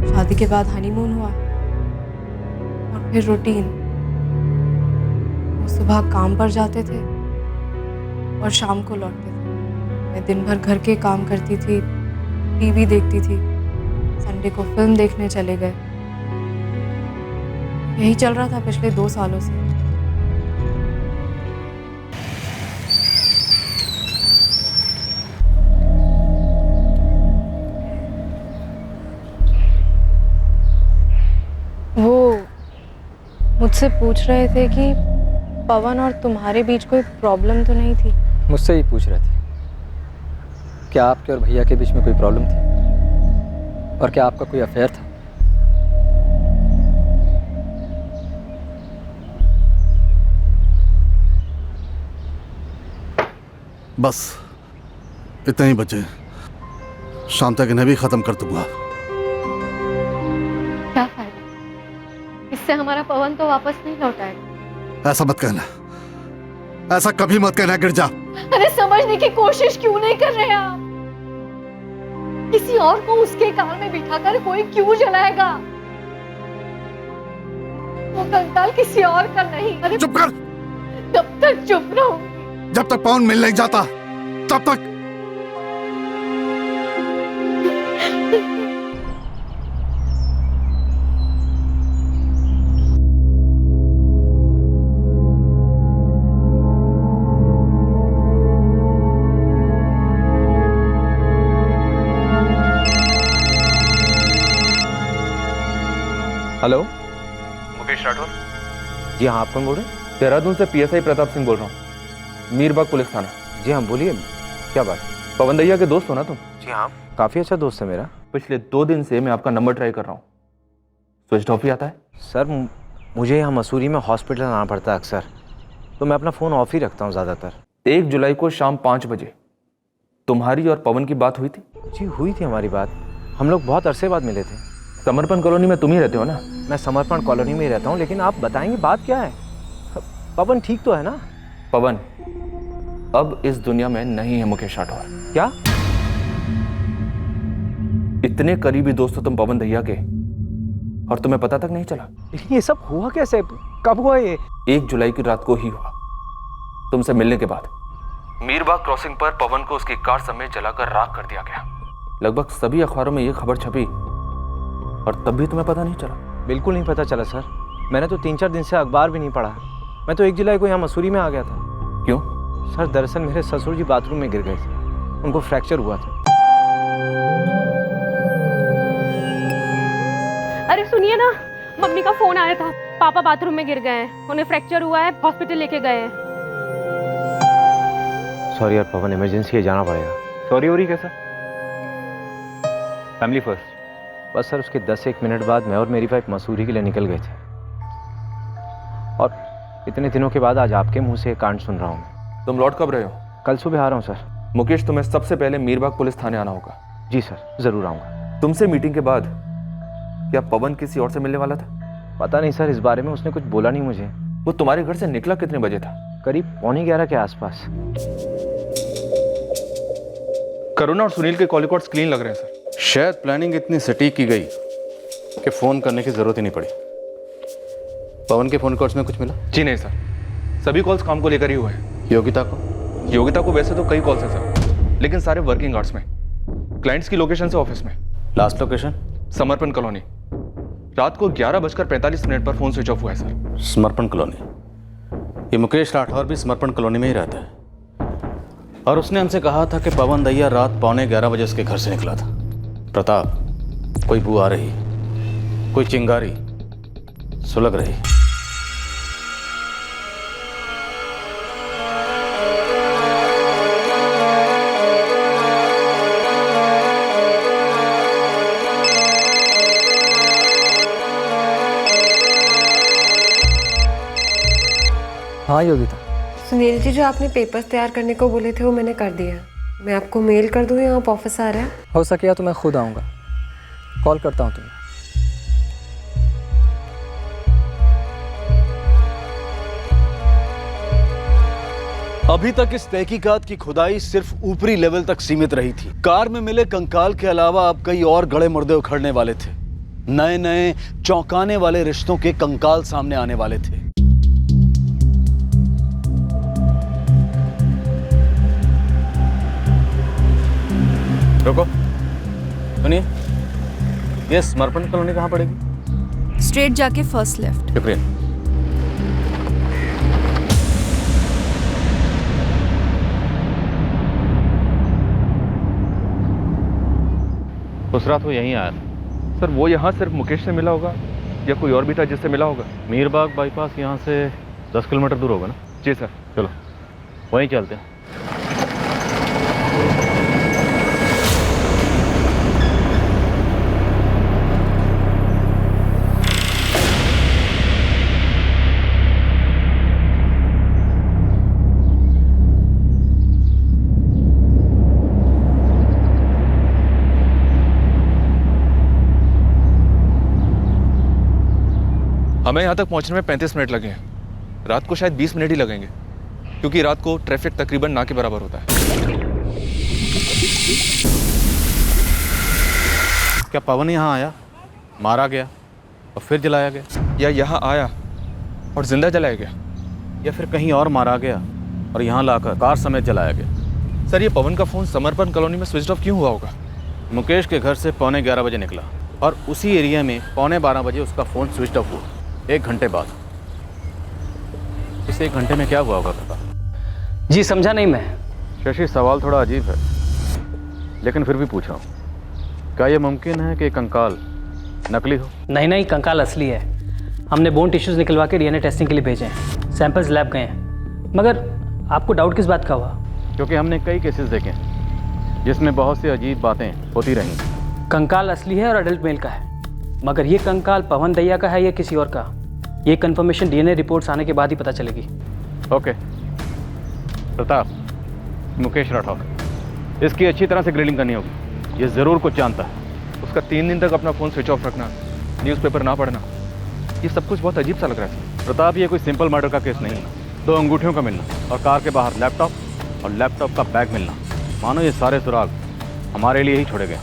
शादी के बाद हनीमून हुआ और फिर रूटीन। वो सुबह काम पर जाते थे और शाम को लौटते थे। मैं दिन भर घर के काम करती थी, टीवी देखती थी, संडे को फिल्म देखने चले गए। यही चल रहा था पिछले 2 सालों से। वो मुझसे पूछ रहे थे कि पवन और तुम्हारे बीच कोई प्रॉब्लम तो नहीं थी? मुझसे ही पूछ रहे थे क्या आपके और भैया के बीच में कोई प्रॉब्लम थी, और क्या आपका कोई अफेयर था? बस इतने ही बचे, शाम तक इन्हें भी खत्म कर दूंगा। क्या फायदा, इससे हमारा पवन तो वापस नहीं लौटाएगा। ऐसा मत कहना, ऐसा कभी मत कहना गिरजा। अरे समझने की कोशिश क्यों नहीं कर रहे आप? किसी और को उसके कार में बिठाकर कोई क्यों जलाएगा? वो कंकाल किसी और का नहीं। अरे चुप कर। तब तक चुप रहो जब तक पवन मिल नहीं जाता, तब तक। हेलो, मुकेश राठौर। जी हाँ, आप कौन बोल रहे हैं? देहरादून से PSI प्रताप सिंह बोल रहा हूँ, मीरबाग पुलिस थाना। जी हाँ, बोलिए, क्या बात? पवन दहिया के दोस्त हो ना तुम? जी हाँ, काफ़ी अच्छा दोस्त है मेरा। पिछले 2 दिन से मैं आपका नंबर ट्राई कर रहा हूँ, स्विच ऑफ ही आता है। सर मुझे यहाँ मसूरी में हॉस्पिटल आना पड़ता है अक्सर, तो मैं अपना फ़ोन ऑफ ही रखता हूँ ज़्यादातर। 1 जुलाई को शाम 5 बजे तुम्हारी और पवन की बात हुई थी? जी हुई थी हमारी बात, हम लोग बहुत अरसे बाद मिले थे। समर्पण कॉलोनी में तुम ही रहते हो ना? मैं समर्पण कॉलोनी में ही रहता हूँ, लेकिन आप बताएंगे बात क्या है? पवन ठीक तो है ना? पवन अब इस दुनिया में नहीं है मुकेश राठौर। क्या? इतने करीबी दोस्त हो तुम पवन दहिया के, और तुम्हें पता तक नहीं चला? ये सब हुआ कैसे, कब हुआ ये? 1 जुलाई की रात को ही हुआ, तुमसे मिलने के बाद। मीरबाग क्रॉसिंग पर पवन को उसकी कार समेत जलाकर राख कर दिया गया। लगभग सभी अखबारों में यह खबर छपी, और तब भी तुम्हें पता नहीं चला? बिल्कुल नहीं पता चला सर, मैंने तो 3-4 दिन से अखबार भी नहीं पढ़ा। मैं तो 1 जुलाई को यहाँ मसूरी में आ गया था। क्यों? सर दरअसल मेरे ससुर जी बाथरूम में गिर गए थे, उनको फ्रैक्चर हुआ था। सुनिए ना, मम्मी का फोन आया था, पापा बाथरूम में गिर गए हैं, उन्हें फ्रैक्चर हुआ है, हॉस्पिटल लेके गए हैं। सॉरी यार पवन, इमरजेंसी है, जाना पड़ेगा। सॉरी हो रही कैसा? Family first. बस सर, उसके 10-1 मिनट बाद मैं और मेरी वाइफ मसूरी के लिए निकल गए थे, और इतने दिनों के बाद आज आपके मुंह से कांड सुन रहा हूँ मैं। तुम लौट कब रहे हो? कल सुबह आ रहा हूँ सर। मुकेश, तुम्हें सबसे पहले मीरबाग पुलिस थाने आना होगा। जी सर, जरूर आऊँगा। तुमसे मीटिंग के बाद क्या पवन किसी और से मिलने वाला था? पता नहीं सर, इस बारे में उसने कुछ बोला नहीं मुझे। वो तुम्हारे घर से निकला कितने बजे था? करीब 11:15 के आसपास। करुणा और सुनील के कॉल रिकॉर्ड्स क्लीन लग रहे हैं सर। शायद प्लानिंग इतनी सटीक की गई कि फोन करने की जरूरत ही नहीं पड़ी। पवन के फोन रिकॉर्ड्स में कुछ मिला? जी नहीं सर, सभी कॉल्स काम को लेकर ही हुए हैं। योगिता को? योगिता को वैसे तो कई कॉल्स हैं सर, लेकिन सारे वर्किंग आवर्स में, क्लाइंट्स की लोकेशन से ऑफिस में। Last location? समर्पण कॉलोनी। रात को 11:45 पर फोन स्विच ऑफ हुआ है सर। समर्पण कॉलोनी? ये मुकेश राठौर भी समर्पण कॉलोनी में ही रहता है, और उसने हमसे कहा था कि पवन दैया रात 11:15 बजे उसके घर से निकला था। प्रताप, कोई बू आ रही, कोई चिंगारी सुलग रही। हाँ योगिता। सुनील जी, जो आपने पेपर्स तैयार करने को बोले थे वो मैंने कर दिया। मैं आपको मेल कर दूँ या आप ऑफिस आ रहे हैं? हो सके तो मैं खुद आऊँगा, कॉल करता हूँ तुम्हें। अभी तक इस तहकीकात की खुदाई सिर्फ ऊपरी लेवल तक सीमित रही थी। कार में मिले कंकाल के अलावा अब कई और गड़े मुर्दे उखड़ने वाले थे। नए नए चौंकाने वाले रिश्तों के कंकाल सामने आने वाले थे। रुको, सुनिए, ये समर्पण कॉलोनी कहाँ पड़ेगी? स्ट्रेट जाके फर्स्ट लेफ्ट। शुक्रिया। उस रात वो यहीं आया था सर। वो यहाँ सिर्फ मुकेश से मिला होगा या कोई और भी था जिससे मिला होगा? मीरबाग बाईपास यहाँ से 10 किलोमीटर दूर होगा ना? जी सर। चलो वहीं चलते हैं। हमें यहाँ तक पहुँचने में 35 मिनट लगे हैं। रात को शायद 20 मिनट ही लगेंगे, क्योंकि रात को ट्रैफिक तकरीबन ना के बराबर होता है। क्या पवन यहाँ आया, मारा गया और फिर जलाया गया, या यहाँ आया और जिंदा जलाया गया, या फिर कहीं और मारा गया और यहाँ लाकर कार समेत जलाया गया? सर, ये पवन का फ़ोन समर्पण कॉलोनी में स्विच ऑफ क्यों हुआ होगा? मुकेश के घर से 11:15 बजे निकला और उसी एरिया में 11:15 बजे उसका फ़ोन स्विच ऑफ हुआ। 1 घंटे बाद। इस 1 घंटे में क्या हुआ होगा पता? जी समझा नहीं मैं। शशि, सवाल थोड़ा अजीब है, लेकिन फिर भी पूछा हूँ। क्या यह मुमकिन है कि कंकाल नकली हो? नहीं नहीं, कंकाल असली है। हमने बोन टिश्यूज निकलवा के डीएनए टेस्टिंग के लिए भेजे हैं। सैंपल्स लैब गए हैं। मगर आपको डाउट किस बात का हुआ? क्योंकि हमने कई केसेस देखे हैं जिसमें बहुत सी अजीब बातें होती रही। कंकाल असली है और अडल्ट मेल का है, मगर ये कंकाल पवन दैया का है या किसी और का, ये कंफर्मेशन डीएनए रिपोर्ट्स आने के बाद ही पता चलेगी। ओके प्रताप, मुकेश राठौर, इसकी अच्छी तरह से ग्रिलिंग करनी होगी। ये ज़रूर कुछ जानता है। उसका 3 दिन तक अपना फ़ोन स्विच ऑफ रखना, न्यूज़पेपर ना पढ़ना, ये सब कुछ बहुत अजीब सा लग रहा है। प्रताप, ये कोई सिंपल मर्डर का केस नहीं है। 2 अंगूठियों का मिलना और कार के बाहर लैपटॉप और लैपटॉप का बैग मिलना, मानो ये सारे सुराग हमारे लिए ही छोड़े गए।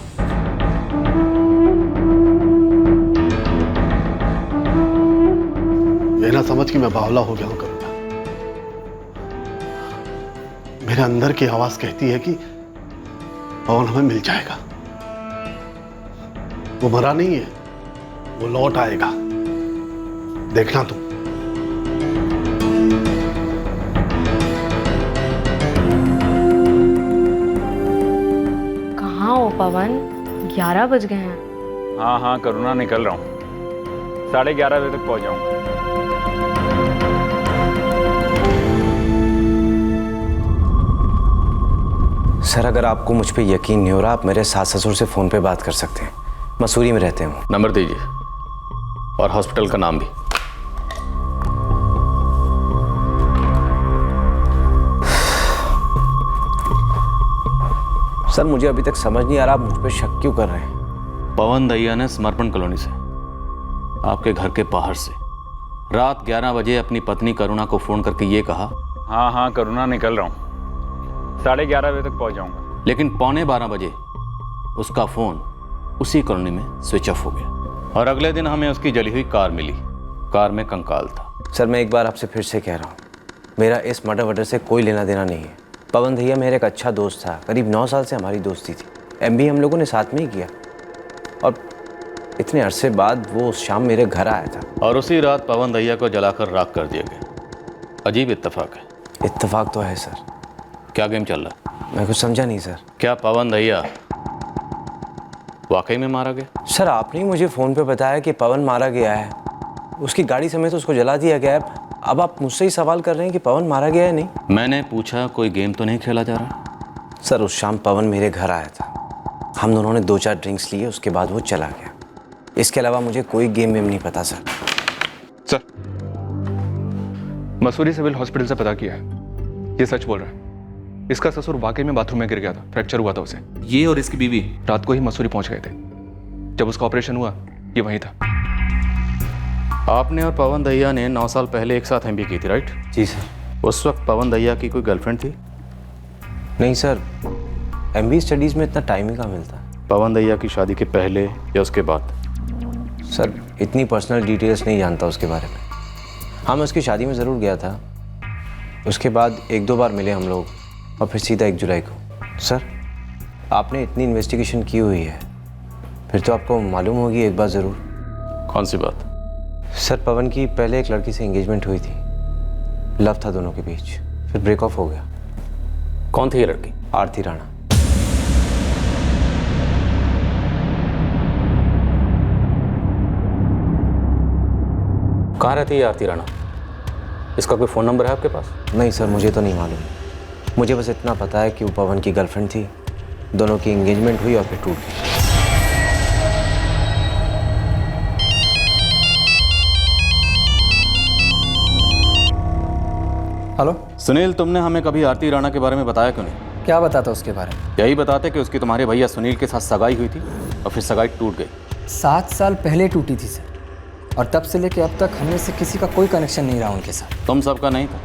ये ना समझ कि मैं बावला हो गया हूं करुणा। मेरे अंदर की आवाज कहती है कि पवन हमें मिल जाएगा। वो मरा नहीं है, वो लौट आएगा, देखना तुम। कहाँ हो पवन? 11 बज गए हैं। हाँ हाँ करुणा, निकल रहा हूँ। 11:30 बजे तक पहुंच जाऊंगा। सर अगर आपको मुझ पे यकीन नहीं हो रहा, आप मेरे सास ससुर से फ़ोन पे बात कर सकते हैं। मसूरी में रहते हैं। नंबर दीजिए और हॉस्पिटल का नाम भी। सर मुझे अभी तक समझ नहीं आ रहा आप मुझ पे शक क्यों कर रहे हैं। पवन दहिया ने समर्पण कॉलोनी से, आपके घर के बाहर से, रात 11 बजे अपनी पत्नी करुणा को फोन करके ये कहा, हाँ करुणा, निकल रहा हूँ, 11:30 बजे तक पहुंच जाऊंगा। लेकिन 11:15 बजे उसका फोन उसी कॉलोनी में स्विच ऑफ हो गया और अगले दिन हमें उसकी जली हुई कार मिली। कार में कंकाल था। सर मैं एक बार आपसे फिर से कह रहा हूँ, मेरा इस मर्डर वर्डर से कोई लेना देना नहीं है। पवन दहिया मेरा एक अच्छा दोस्त था, करीब 9 साल से हमारी दोस्ती थी। MBA हम लोगों ने साथ में ही किया और इतने अरसे बाद वो उस शाम मेरे घर आया था। और उसी रात पवन दहिया को जलाकर राख कर दिया गया। अजीब इत्तेफाक है। इत्तेफाक तो है सर। क्या गेम चल रहा है? मैं कुछ समझा नहीं सर। क्या पवन दहिया वाकई में मारा गया? सर आपने ही मुझे फ़ोन पे बताया कि पवन मारा गया है, उसकी गाड़ी समेत उसको जला दिया गया है। अब आप मुझसे ही सवाल कर रहे हैं कि पवन मारा गया है? नहीं, मैंने पूछा कोई गेम तो नहीं खेला जा रहा? सर उस शाम पवन मेरे घर आया था, हम दोनों ने 2-4 ड्रिंक्स लिए, उसके बाद वो चला गया। इसके अलावा मुझे कोई गेम वेम नहीं पता sir. Sir Mussoorie civil hospital से पता किया है, ये सच बोल रहा है। इसका ससुर वाकई में बाथरूम में गिर गया था, फ्रैक्चर हुआ था उसे। ये और इसकी बीवी रात को ही मसूरी पहुंच गए थे। जब उसका ऑपरेशन हुआ ये वहीं था। आपने और पवन दहिया ने 9 साल पहले एक साथ MBA की थी, राइट? जी सर। उस वक्त पवन दहिया की कोई गर्लफ्रेंड थी? नहीं सर, MBA स्टडीज़ में इतना टाइम ही कहाँ मिलता। पवन दहिया की शादी के पहले या उसके बाद? सर इतनी पर्सनल डिटेल्स नहीं जानता उसके बारे में। हाँ मैं उसकी शादी में ज़रूर गया था, उसके बाद 1-2 बार मिले हम लोग और फिर सीधा 1 जुलाई को। सर आपने इतनी इन्वेस्टिगेशन की हुई है, फिर तो आपको मालूम होगी एक बात ज़रूर। कौन सी बात? सर पवन की पहले एक लड़की से एंगेजमेंट हुई थी, लव था दोनों के बीच, फिर ब्रेक ऑफ हो गया। कौन थी ये लड़की? आरती राणा। कहाँ रहती है आरती राणा? इसका कोई फ़ोन नंबर है आपके पास? नहीं सर मुझे तो नहीं मालूम, मुझे बस इतना पता है कि वो पवन की गर्लफ्रेंड थी, दोनों की एंगेजमेंट हुई और फिर टूट गई। हेलो सुनील, तुमने हमें कभी आरती राणा के बारे में बताया क्यों नहीं? क्या बताता उसके बारे में? यही बताते कि उसकी तुम्हारे भैया सुनील के साथ सगाई हुई थी और फिर सगाई टूट गई। 7 साल पहले टूटी थी सर, और तब से लेके अब तक हमें से किसी का कोई कनेक्शन नहीं रहा उनके साथ। तुम सबका नहीं था,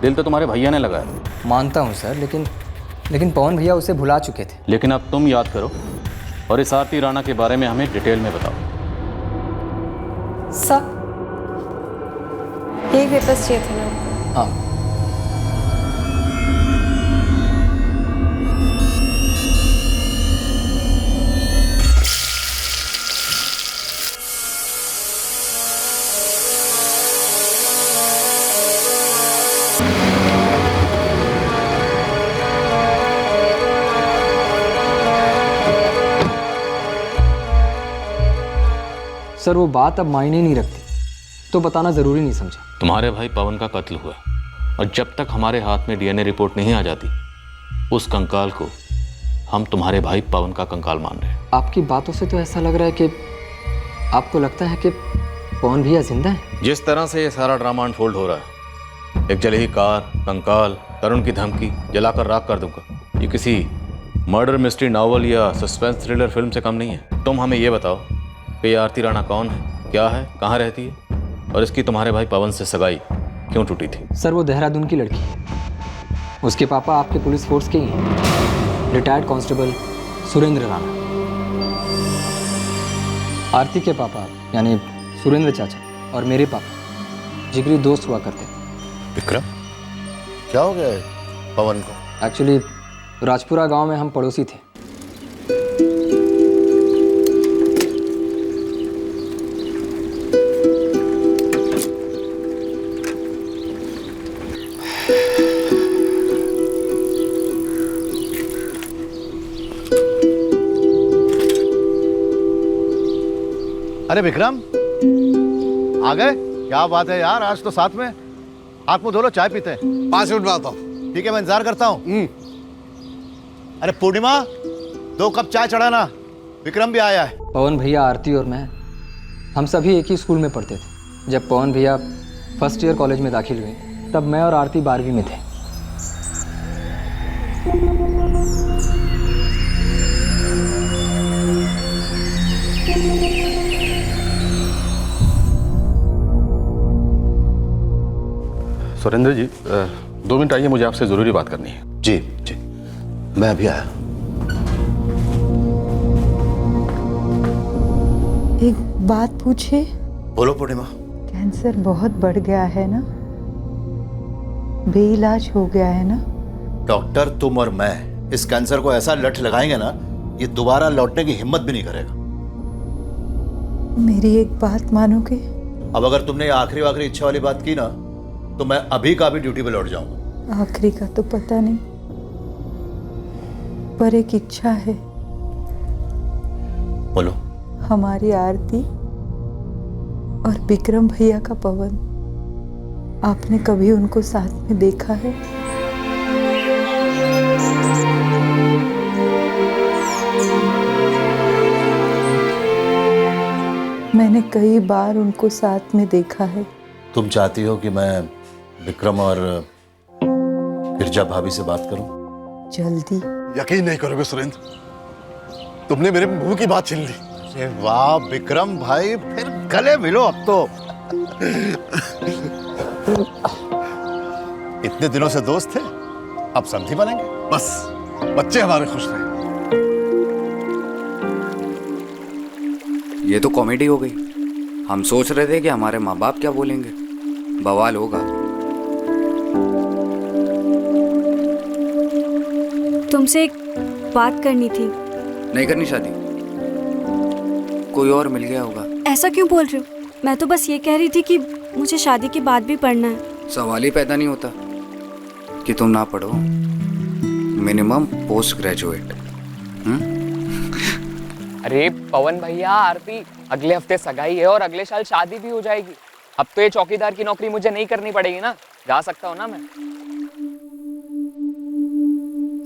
दिल तो तुम्हारे भैया ने लगाया। मानता हूँ सर, लेकिन पवन भैया उसे भुला चुके थे। लेकिन अब तुम याद करो और इस आरती राणा के बारे में हमें डिटेल में बताओ। सर ये पेपर्स चाहिए थे ना? हाँ। सर वो बात अब मायने नहीं रखती, तो बताना ज़रूरी नहीं समझा। तुम्हारे भाई पवन का कत्ल हुआ और जब तक हमारे हाथ में DNA रिपोर्ट नहीं आ जाती, उस कंकाल को हम तुम्हारे भाई पवन का कंकाल मान रहे हैं। आपकी बातों से तो ऐसा लग रहा है कि आपको लगता है कि पवन भैया जिंदा है। जिस तरह से ये सारा ड्रामा अनफोल्ड हो रहा है, एक जली हुई कार, कंकाल, तरुण की धमकी, जलाकर राख कर दूंगा, ये किसी मर्डर मिस्ट्री नॉवल या सस्पेंस थ्रिलर फिल्म से कम नहीं है। तुम हमें ये बताओ कि ये आरती राणा कौन है, क्या है, कहाँ रहती है और इसकी तुम्हारे भाई पवन से सगाई क्यों टूटी थी? सर वो देहरादून की लड़की है, उसके पापा आपके पुलिस फोर्स के ही हैं, रिटायर्ड कांस्टेबल सुरेंद्र राणा। आरती के पापा यानी सुरेंद्र चाचा और मेरे पापा जिगरी दोस्त हुआ करते थे। विक्रम, क्या हो गया है पवन को? एक्चुअली राजपुरा गांव में हम पड़ोसी थे। अरे विक्रम, आ गए? क्या बात है यार, आज तो साथ में। हाथ मुंह धो लो, चाय पीते हैं। 5 मिनट में आता हूँ। ठीक है, मैं इंतजार करता हूँ। अरे पूर्णिमा, 2 कप चाय चढ़ाना, विक्रम भी आया है। पवन भैया, आरती और मैं, हम सभी एक ही स्कूल में पढ़ते थे। जब पवन भैया फर्स्ट ईयर कॉलेज में दाखिल हुए तब मैं और आरती 12वीं में थे। सुरेंद्र जी, 2 मिनट आइए, मुझे आपसे जरूरी बात करनी है। जी जी, मैं अभी आया। एक बात पूछे? बोलो पूर्णिमा। कैंसर बहुत बढ़ गया है ना, बेइलाज हो गया है ना। डॉक्टर, तुम और मैं इस कैंसर को ऐसा लठ लगाएंगे ना, ये दोबारा लौटने की हिम्मत भी नहीं करेगा। मेरी एक बात मानोगे? अब अगर तुमने ये आखिरी इच्छा वाली बात की ना, तो मैं अभी का भी ड्यूटी पे लौट जाऊंगा। आखिरी का तो पता नहीं, पर एक इच्छा है। बोलो। हमारी आरती और विक्रम भैया का पवन, आपने कभी उनको साथ में देखा है? मैंने कई बार उनको साथ में देखा है। तुम चाहती हो कि मैं विक्रम और गिरजा भाभी से बात करूं? जल्दी। यकीन नहीं करोगे सुरेंद्र, तुमने मेरे मुंह की बात छीन ली। अरे वाह विक्रम भाई, फिर गले मिलो अब तो। इतने दिनों से दोस्त थे, अब संधि बनेंगे। बस बच्चे हमारे खुश रहे। ये तो कॉमेडी हो गई। हम सोच रहे थे कि हमारे माँ बाप क्या बोलेंगे, बवाल होगा। तुमसे एक बात करनी थी। नहीं करनी शादी, कोई और मिल गया होगा। ऐसा क्यों बोल रहे हो? मैं तो बस ये कह रही थी कि मुझे शादी के बाद भी पढ़ना है। सवाल ही पैदा नहीं होता कि तुम ना पढ़ो। Minimum post graduate. अरे पवन भैया, आरती, अगले हफ्ते सगाई है और अगले साल शादी भी हो जाएगी। अब तो ये चौकीदार की नौकरी मुझे नहीं करनी पड़ेगी ना, जा सकता हूँ ना मैं।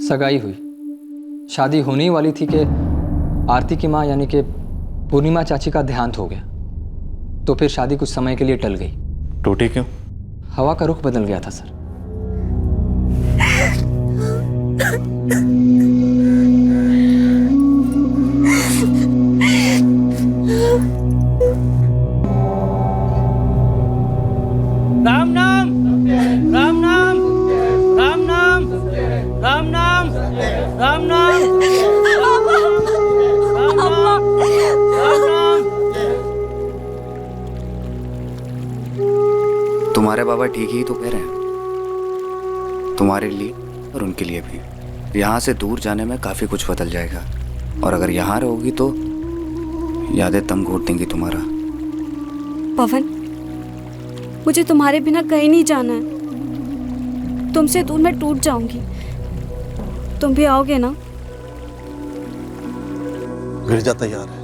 सगाई हुई, शादी होने ही वाली थी कि आरती की माँ यानी कि पूर्णिमा चाची का देहांत हो गया। तो फिर शादी कुछ समय के लिए टल गई। टूटी क्यों? हवा का रुख बदल गया था सर। राम नाम, राम नाम, राम नाम, राम नाम, राम नाम, तुम्हारे बाबा ठीक ही तो कह रहे हैं, तुम्हारे लिए और उनके लिए भी। यहाँ से दूर जाने में काफी कुछ बदल जाएगा, और अगर यहाँ रहोगी तो यादें दम घोट देंगी तुम्हारा। पवन, मुझे तुम्हारे बिना कहीं नहीं जाना है। तुमसे दूर मैं टूट जाऊंगी। तुम भी आओगे ना? गिरजा तैयार है,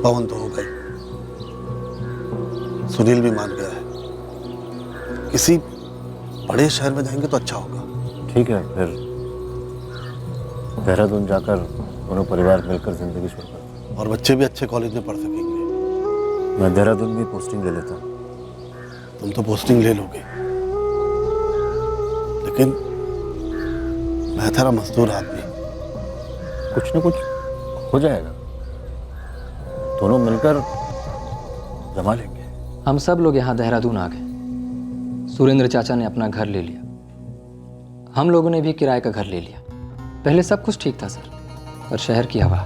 पवन तो हो गई, सुनील भी मान गया है। किसी बड़े शहर में जाएंगे तो अच्छा होगा। ठीक है, फिर देहरादून जाकर दोनों परिवार मिलकर जिंदगी शुरू करते। और बच्चे भी अच्छे कॉलेज में पढ़ सकेंगे। मैं देहरादून में पोस्टिंग ले लेता हूँ। तुम तो पोस्टिंग ले लोगे, लेकिन मैं तेरा मजदूर आदमी। कुछ न कुछ हो जाएगा, दोनों मिलकर जमा लेंगे। हम सब लोग यहाँ देहरादून आ गए। सुरेंद्र चाचा ने अपना घर ले लिया, हम लोगों ने भी किराए का घर ले लिया। पहले सब कुछ ठीक था सर, पर शहर की हवा,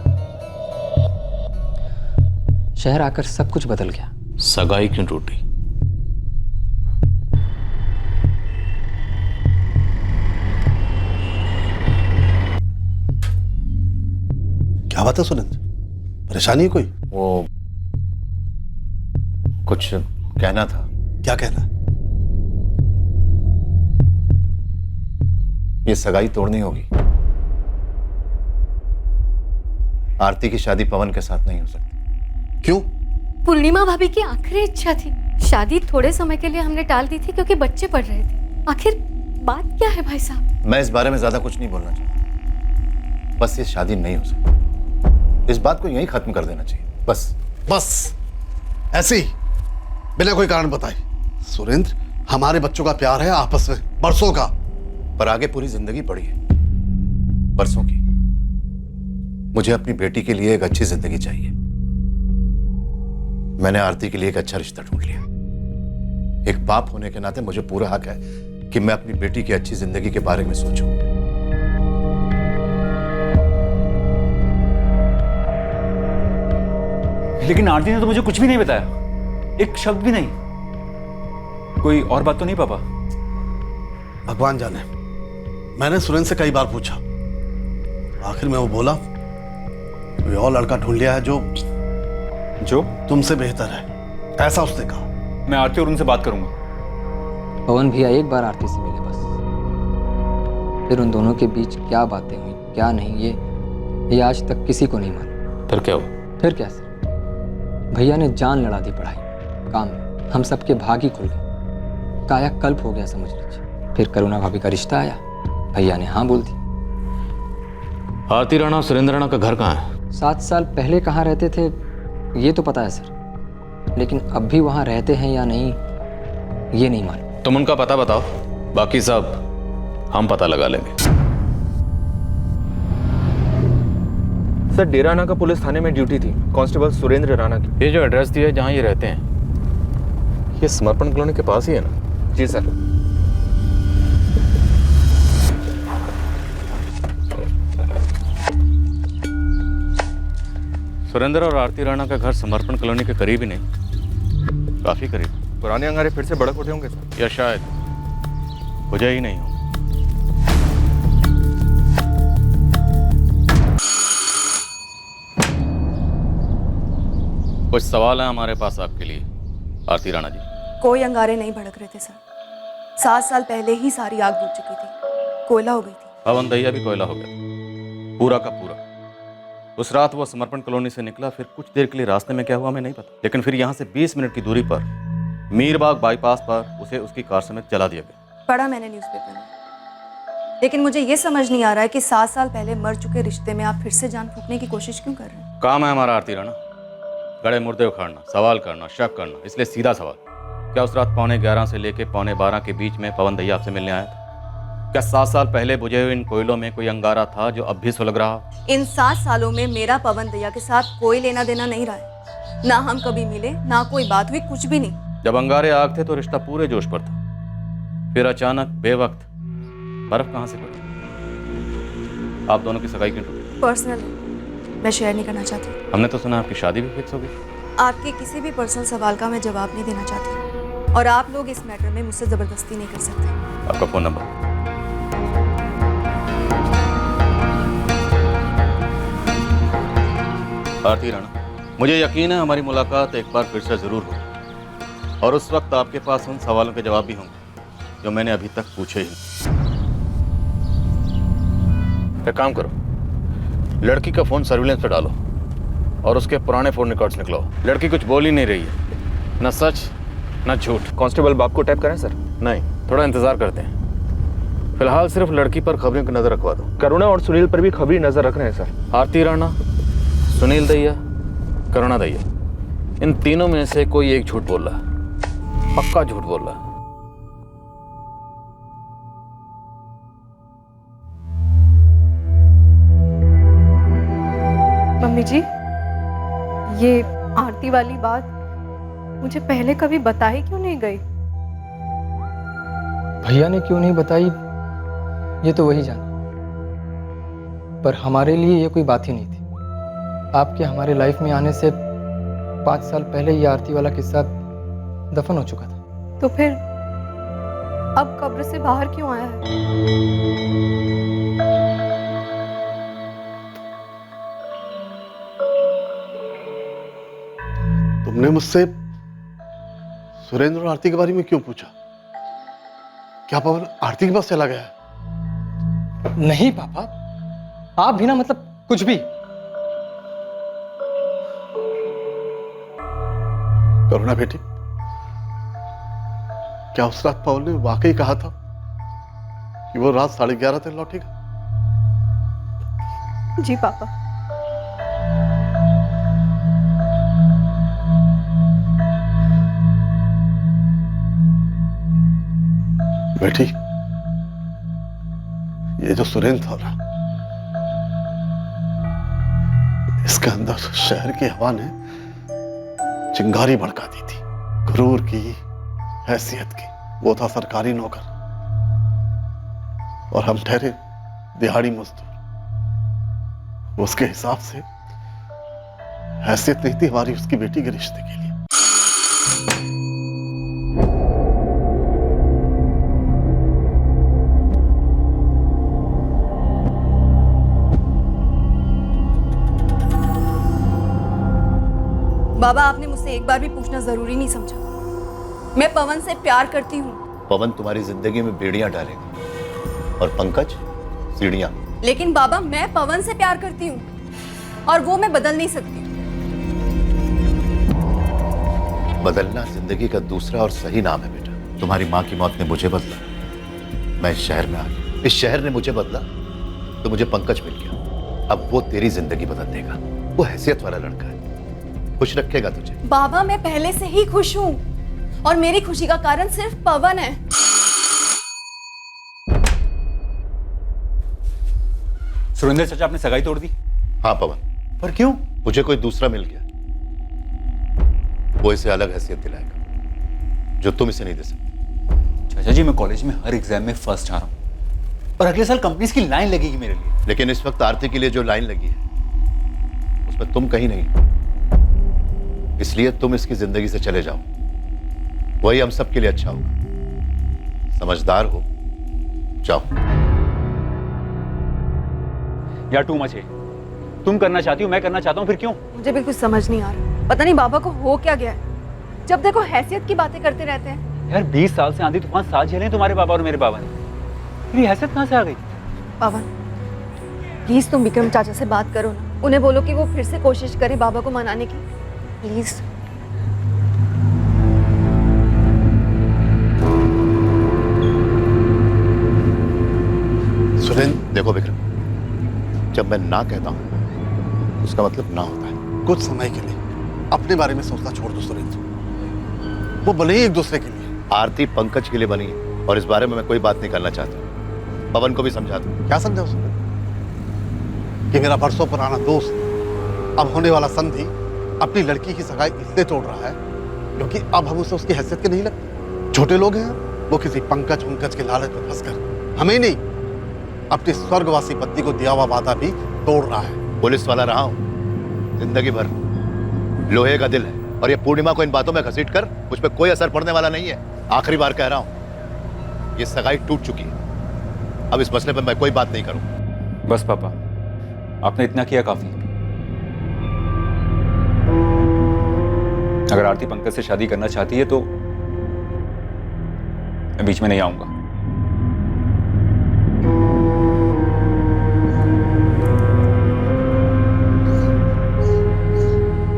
शहर आकर सब कुछ बदल गया। सगाई क्यों टूटी? क्या बात है सुरेंद्र, परेशानी है कोई? वो कुछ कहना था। क्या कहना? ये सगाई तोड़नी होगी। आरती की शादी पवन के साथ नहीं हो सकती। क्यों? पूर्णिमा भाभी की आखिरी इच्छा थी। शादी थोड़े समय के लिए हमने टाल दी थी क्योंकि बच्चे पढ़ रहे थे। आखिर बात क्या है भाई साहब? मैं इस बारे में ज्यादा कुछ नहीं बोलना चाहता। बस ये शादी नहीं हो सकती। इस बात को यहीं खत्म कर देना चाहिए। बस बस ऐसे ही बिना कोई कारण बताए। सुरेंद्र, हमारे बच्चों का प्यार है आपस में बरसों का, पर आगे पूरी जिंदगी पड़ी है बरसों की। मुझे अपनी बेटी के लिए एक अच्छी जिंदगी चाहिए। मैंने आरती के लिए एक अच्छा रिश्ता ढूंढ लिया। एक बाप होने के नाते मुझे पूरा हक है कि मैं अपनी बेटी की अच्छी जिंदगी के बारे में सोचूं। लेकिन आरती ने तो मुझे कुछ भी नहीं बताया, एक शब्द भी नहीं। कोई और बात तो नहीं पापा? भगवान जाने। मैंने सुरेंद्र से कई बार पूछा, आखिर में वो बोला कोई और लड़का ढूंढ लिया है जो तुमसे बेहतर है, ऐसा उसने कहा। मैं आरती और उनसे बात करूंगा। पवन भैया एक बार आरती से मिले बस, फिर उन दोनों के बीच क्या बातें हुई क्या नहीं ये आज तक किसी को नहीं मालूम। फिर क्या हुआ? फिर क्या सर, भैया ने जान लड़ा दी पढ़ाई काम में। हम सबके भाग ही खुल गए, कायाकल्प हो गया समझ लीजिए। फिर करुणा भाभी का रिश्ता आया, भैया ने हाँ बोल दी। आरती राणा सुरेंद्र राणा का घर कहाँ है? 7 साल पहले कहाँ रहते थे ये तो पता है सर, लेकिन अब भी वहाँ रहते हैं या नहीं ये नहीं मालूम। तुम उनका पता बताओ, बाकी सब हम पता लगा लेंगे। सर, डेराना का पुलिस थाने में ड्यूटी थी, कांस्टेबल सुरेंद्र राणा की। ये जो एड्रेस दिया है जहाँ ये रहते हैं, ये समर्पण कॉलोनी के पास ही है ना? जी सर। सुरेंद्र और आरती राणा का घर समर्पण कॉलोनी के करीब ही नहीं, काफी करीब। पुराने अंगारे फिर से भड़क उठे होंगे सर, या शायद वजह ही नहीं हो। कुछ सवाल है हमारे पास आपके लिए आरती राणा जी। कोई अंगारे नहीं भड़क रहे थे सर। 7 साल पहले ही सारी आग बुझ चुकी थी, कोयला हो गई थी। पवन दैया भी कोयला हो गया, पूरा का पूरा। उस रात वो समर्पण कॉलोनी से निकला, फिर कुछ देर के लिए रास्ते में क्या हुआ हमें नहीं पता, लेकिन फिर यहाँ से 20 मिनट की दूरी पर मीरबाग बाईपास पर उसे उसकी कार समेत जला दिया गया। पढ़ा मैंने न्यूज़पेपर में, लेकिन मुझे ये समझ नहीं आ रहा है कि 7 साल पहले मर चुके रिश्ते में आप फिर से जान फूंकने की कोशिश क्यों कर रहे हैं? काम है हमारा आरती राणा, गड़े मुर्दे उखाड़ना, सवाल करना, शक करना। इसलिए सीधा सवाल, क्या उस रात 11:15 से लेकर 11:15 के बीच में पवन दैया आपसे मिलने आया था? क्या 7 साल पहले बुझे हुए इन कोयलों में कोई अंगारा था जो अब भी सुलग रहा? इन 7 सालों में मेरा पवन दैया के साथ कोई लेना देना नहीं रहा है। ना हम कभी मिले, ना कोई बात हुई, कुछ भी नहीं। जब अंगारे आग थे तो रिश्ता पूरे जोश पर था, फिर अचानक बेवक्त बर्फ कहाँ से पड़ी? आप दोनों की सगाई क्यों टूटी? पर्सनल मैं शेयर नहीं करना चाहती। हमने तो सुना आपकी शादी भी फिक्स हो गई। आपके किसी भी पर्सनल सवाल का मैं जवाब नहीं देना चाहती, और आप लोग इस मैटर में मुझसे जबरदस्ती नहीं कर सकते। आपका फोन नंबर? आरती राणा, मुझे यकीन है हमारी मुलाकात एक बार फिर से जरूर होगी, और उस वक्त आपके पास उन सवालों के जवाब भी होंगे जो मैंने अभी तक पूछे ही। एक काम करो, लड़की का फोन सर्विलेंस पे डालो और उसके पुराने फोन रिकॉर्ड्स निकलाओ। लड़की कुछ बोल ही नहीं रही है, न सच न झूठ। कांस्टेबल बाप को टैप करें सर? नहीं, थोड़ा इंतजार करते हैं। फिलहाल सिर्फ लड़की पर खबरों की नजर रखवा दो। करुणा और सुनील पर भी खबरी नजर रख रहे हैं सर। आरती राणा, सुनील दैया, करुणा दैया, इन तीनों में से कोई एक झूठ बोल रहा है, पक्का झूठ बोल रहा है। मम्मी जी, ये आरती वाली बात मुझे पहले कभी बताई क्यों नहीं गई? भैया ने क्यों नहीं बताई ये तो वही जाने, पर हमारे लिए ये कोई बात ही नहीं थी। आपके हमारे लाइफ में आने से 5 साल पहले ये आरती वाला किस्सा दफन हो चुका था। तो फिर अब कब्र से बाहर क्यों आया है? तुमने मुझसे सुरेंद्र और आरती के बारे में क्यों पूछा? क्या पवन आरती के पास चला गया है? नहीं पापा, आप भी ना मतलब कुछ भी। करुणा बेटी, क्या उस रात पवन ने वाकई कहा था कि वो रात 11:30 तक लौटेगा? जी पापा। बेटी, ये जो सुरेंद्र था ना, इसके अंदर शहर की हवा ने चिंगारी भड़का दी थी, गुरूर की, हैसियत की। वो था सरकारी नौकर और हम ठहरे दिहाड़ी मजदूर। उसके हिसाब से हैसियत नहीं थी हमारी उसकी बेटी के रिश्ते के लिए। बाबा, आपने मुझसे एक बार भी पूछना जरूरी नहीं समझा। मैं पवन से प्यार करती हूँ। पवन तुम्हारी जिंदगी में बेड़ियां डालेगा और पंकज सीढ़ियां। लेकिन बाबा, मैं पवन से प्यार करती हूँ और वो मैं बदल नहीं सकती। बदलना जिंदगी का दूसरा और सही नाम है बेटा। तुम्हारी माँ की मौत ने मुझे बदला, मैं इस शहर में आ गया, इस शहर ने मुझे बदला तो मुझे पंकज मिल गया। अब वो तेरी जिंदगी बदल देगा। वो हैसियत वाला लड़का है, खुश रखेगा तुझे। बाबा, मैं पहले से ही खुश हूँ और मेरी खुशी का कारण सिर्फ पवन है। सुरेंद्र चाचा, आपने सगाई तोड़ दी? हाँ पवन। पर क्यों? मुझे कोई दूसरा मिल गया, वो इसे अलग हैसियत दिलाएगा जो तुम इसे नहीं दे सकते। चाचा जी, मैं कॉलेज में हर एग्जाम में फर्स्ट आ रहा हूँ और अगले साल कंपनीज की लाइन लगेगी मेरे लिए। लेकिन इस वक्त आरती के लिए जो लाइन लगी है उसमें तुम कहीं नहीं, इसलिए तुम इसकी जिंदगी से चले जाओ, वही हम सबके लिए अच्छा होगा। समझदार हो, जाओ। यार टू मच है। तुम करना चाहती हो, मैं करना चाहता हूँ, फिर क्यों? मुझे बिल्कुल समझ नहीं आ रहा। पता नहीं बाबा को हो क्या गया है, जब देखो हैसियत की बातें करते रहते हैं। यार 20 साल से आंधी तूफान साथ झेले तुम्हारे बाबा और मेरे बाबा ने, फिर ये हैसियत कहाँ से आ गई? पवन, प्लीज तुम विक्रम चाचा से बात करो ना, उन्हें बोलो कि वो फिर से कोशिश करे बाबा को मनाने की, प्लीज। सुरेंद्र, देखो विक्रम, जब मैं ना कहता हूं उसका मतलब ना होता है। कुछ समय के लिए अपने बारे में सोचना छोड़ दो सुरेंद्र, वो बने ही एक दूसरे के लिए। आरती पंकज के लिए बनी है और इस बारे में मैं कोई बात नहीं करना चाहता। पवन को भी समझा दो। क्या समझा उसने? कि मेरा बरसों पुराना दोस्त अब होने वाला संधि अपनी लड़की की सगाई इसलिए तोड़ रहा है क्योंकि अब हम उसे उसकी हैसियत के नहीं लगते। छोटे लोग हैं वो, किसी पंकज के लालच में फंसकर हमें नहीं, अपनी स्वर्गवासी पत्नी को दिया हुआ वादा भी तोड़ रहा है। पुलिस वाला रहा हूं जिंदगी भर, लोहे का दिल है और ये पूर्णिमा को इन बातों में घसीट कर मुझ पर कोई असर पड़ने वाला नहीं है। आखिरी बार कह रहा हूं, ये सगाई टूट चुकी है, अब इस मसले पर मैं कोई बात नहीं करूं। बस पापा, आपने इतना किया काफी। अगर आरती पंकज से शादी करना चाहती है तो मैं बीच में नहीं आऊंगा।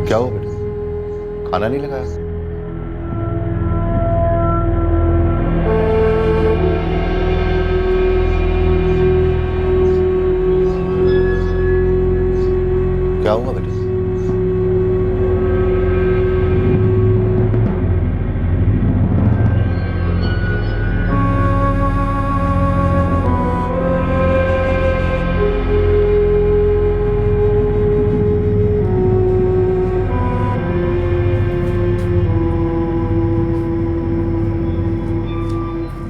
क्या हो बेटा, खाना नहीं लगाया? क्या हुआ बेटा?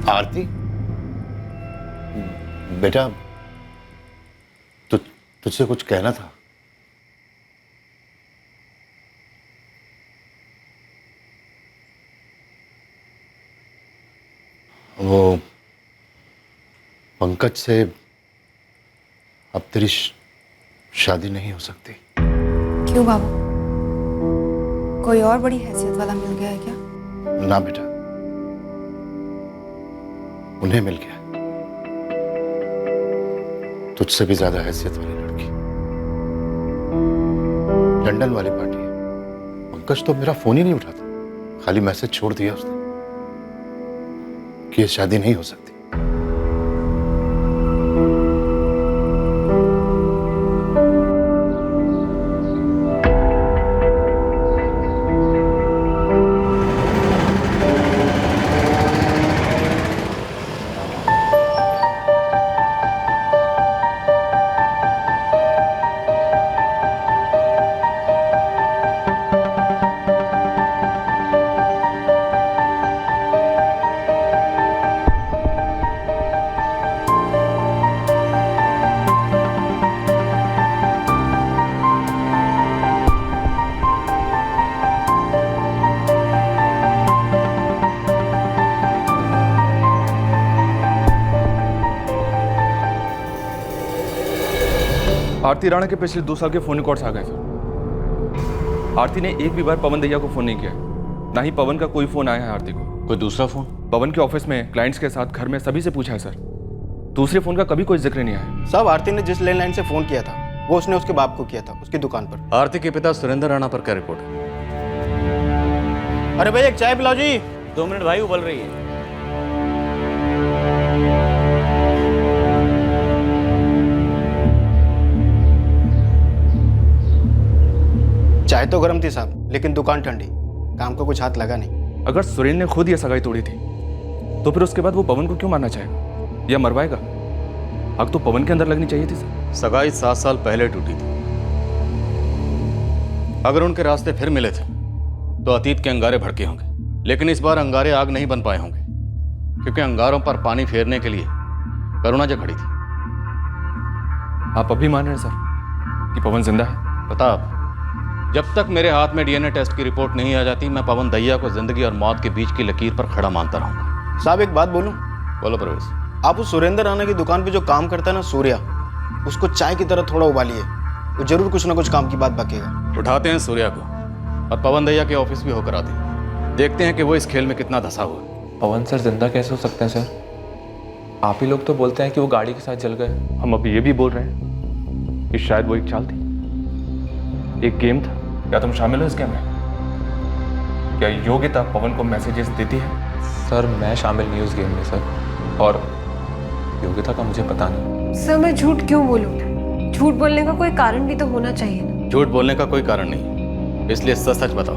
आरती, बेटा तुझसे कुछ कहना था। वो पंकज से अब तेरी शादी नहीं हो सकती। क्यों बाबा, कोई और बड़ी हैसियत वाला मिल गया है क्या? ना बेटा, उन्हें मिल गया, तुझसे भी ज्यादा हैसियत वाली लड़की। लंदन वाली पार्टी है। पंकज तो मेरा फोन ही नहीं उठाता, खाली मैसेज छोड़ दिया उसने कि ये शादी नहीं हो सकती। आरती राणा के पिछले 2 साल के फोन रिकॉर्ड्स आ गए सर। आरती ने एक भी बार पवन दैया को फोन नहीं किया, ना ही पवन का कोई फोन आया है आरती को। कोई दूसरा फोन? पवन के ऑफिस में, क्लाइंट्स के साथ, घर में सभी से पूछा है सर, दूसरे फोन का कभी कोई जिक्र नहीं आया। साहब आरती ने जिस लैंडलाइन से फोन किया था वो उसने उसके बाप को किया था, उसकी दुकान पर। आरती के पिता सुरेंद्र राणा पर क्या रिपोर्ट है? अरे भाई एक चाय पिलाओ जी। 2 मिनट भाई, उबल रही है। चाय तो गर्म थी साहब, लेकिन दुकान ठंडी, काम को कुछ हाथ लगा नहीं। अगर सुरेंद्र ने खुद ये सगाई तोड़ी थी तो फिर उसके बाद वो पवन को क्यों मारना चाहेगा या मरवाएगा? आग तो पवन के अंदर लगनी चाहिए थी सर। सगाई 7 साल पहले टूटी थी। अगर उनके रास्ते फिर मिले थे तो अतीत के अंगारे भड़के होंगे, लेकिन इस बार अंगारे आग नहीं बन पाए होंगे, क्योंकि अंगारों पर पानी फेरने के लिए करुणा जो खड़ी थी। आप अभी मान रहे हैं सर कि पवन जिंदा है? प्रताप, जब तक मेरे हाथ में डीएनए टेस्ट की रिपोर्ट नहीं आ जाती, मैं पवन दैया को जिंदगी और मौत के बीच की लकीर पर खड़ा मानता रहूंगा। साहब एक बात बोलूं? बोलो परवेज। आप उस सुरेंद्र राणा की दुकान पे जो काम करता है ना सूर्या, उसको चाय की तरह थोड़ा उबालिए, वो जरूर कुछ ना कुछ काम की बात बकेगा। उठाते हैं सूर्या को और पवन दैया के ऑफिस भी होकर आते हैं, देखते हैं कि वो इस खेल में कितना धंसा हुआ। पवन सर जिंदा कैसे हो सकते हैं सर? आप ही लोग तो बोलते हैं कि वो गाड़ी के साथ जल गए। हम अभी ये भी बोल रहे हैं कि शायद वो एक चाल थी, एक गेम था। क्या तुम शामिल हो इस गेम में? क्या योगिता पवन को मैसेजेस देती है? सर मैं शामिल नहीं उस गेम में सर, और योगिता का मुझे पता नहीं। सर मैं झूठ क्यों बोलूं? झूठ बोलने का कोई कारण भी तो होना चाहिए ना। झूठ बोलने का कोई कारण नहीं, इसलिए सच सच बताओ,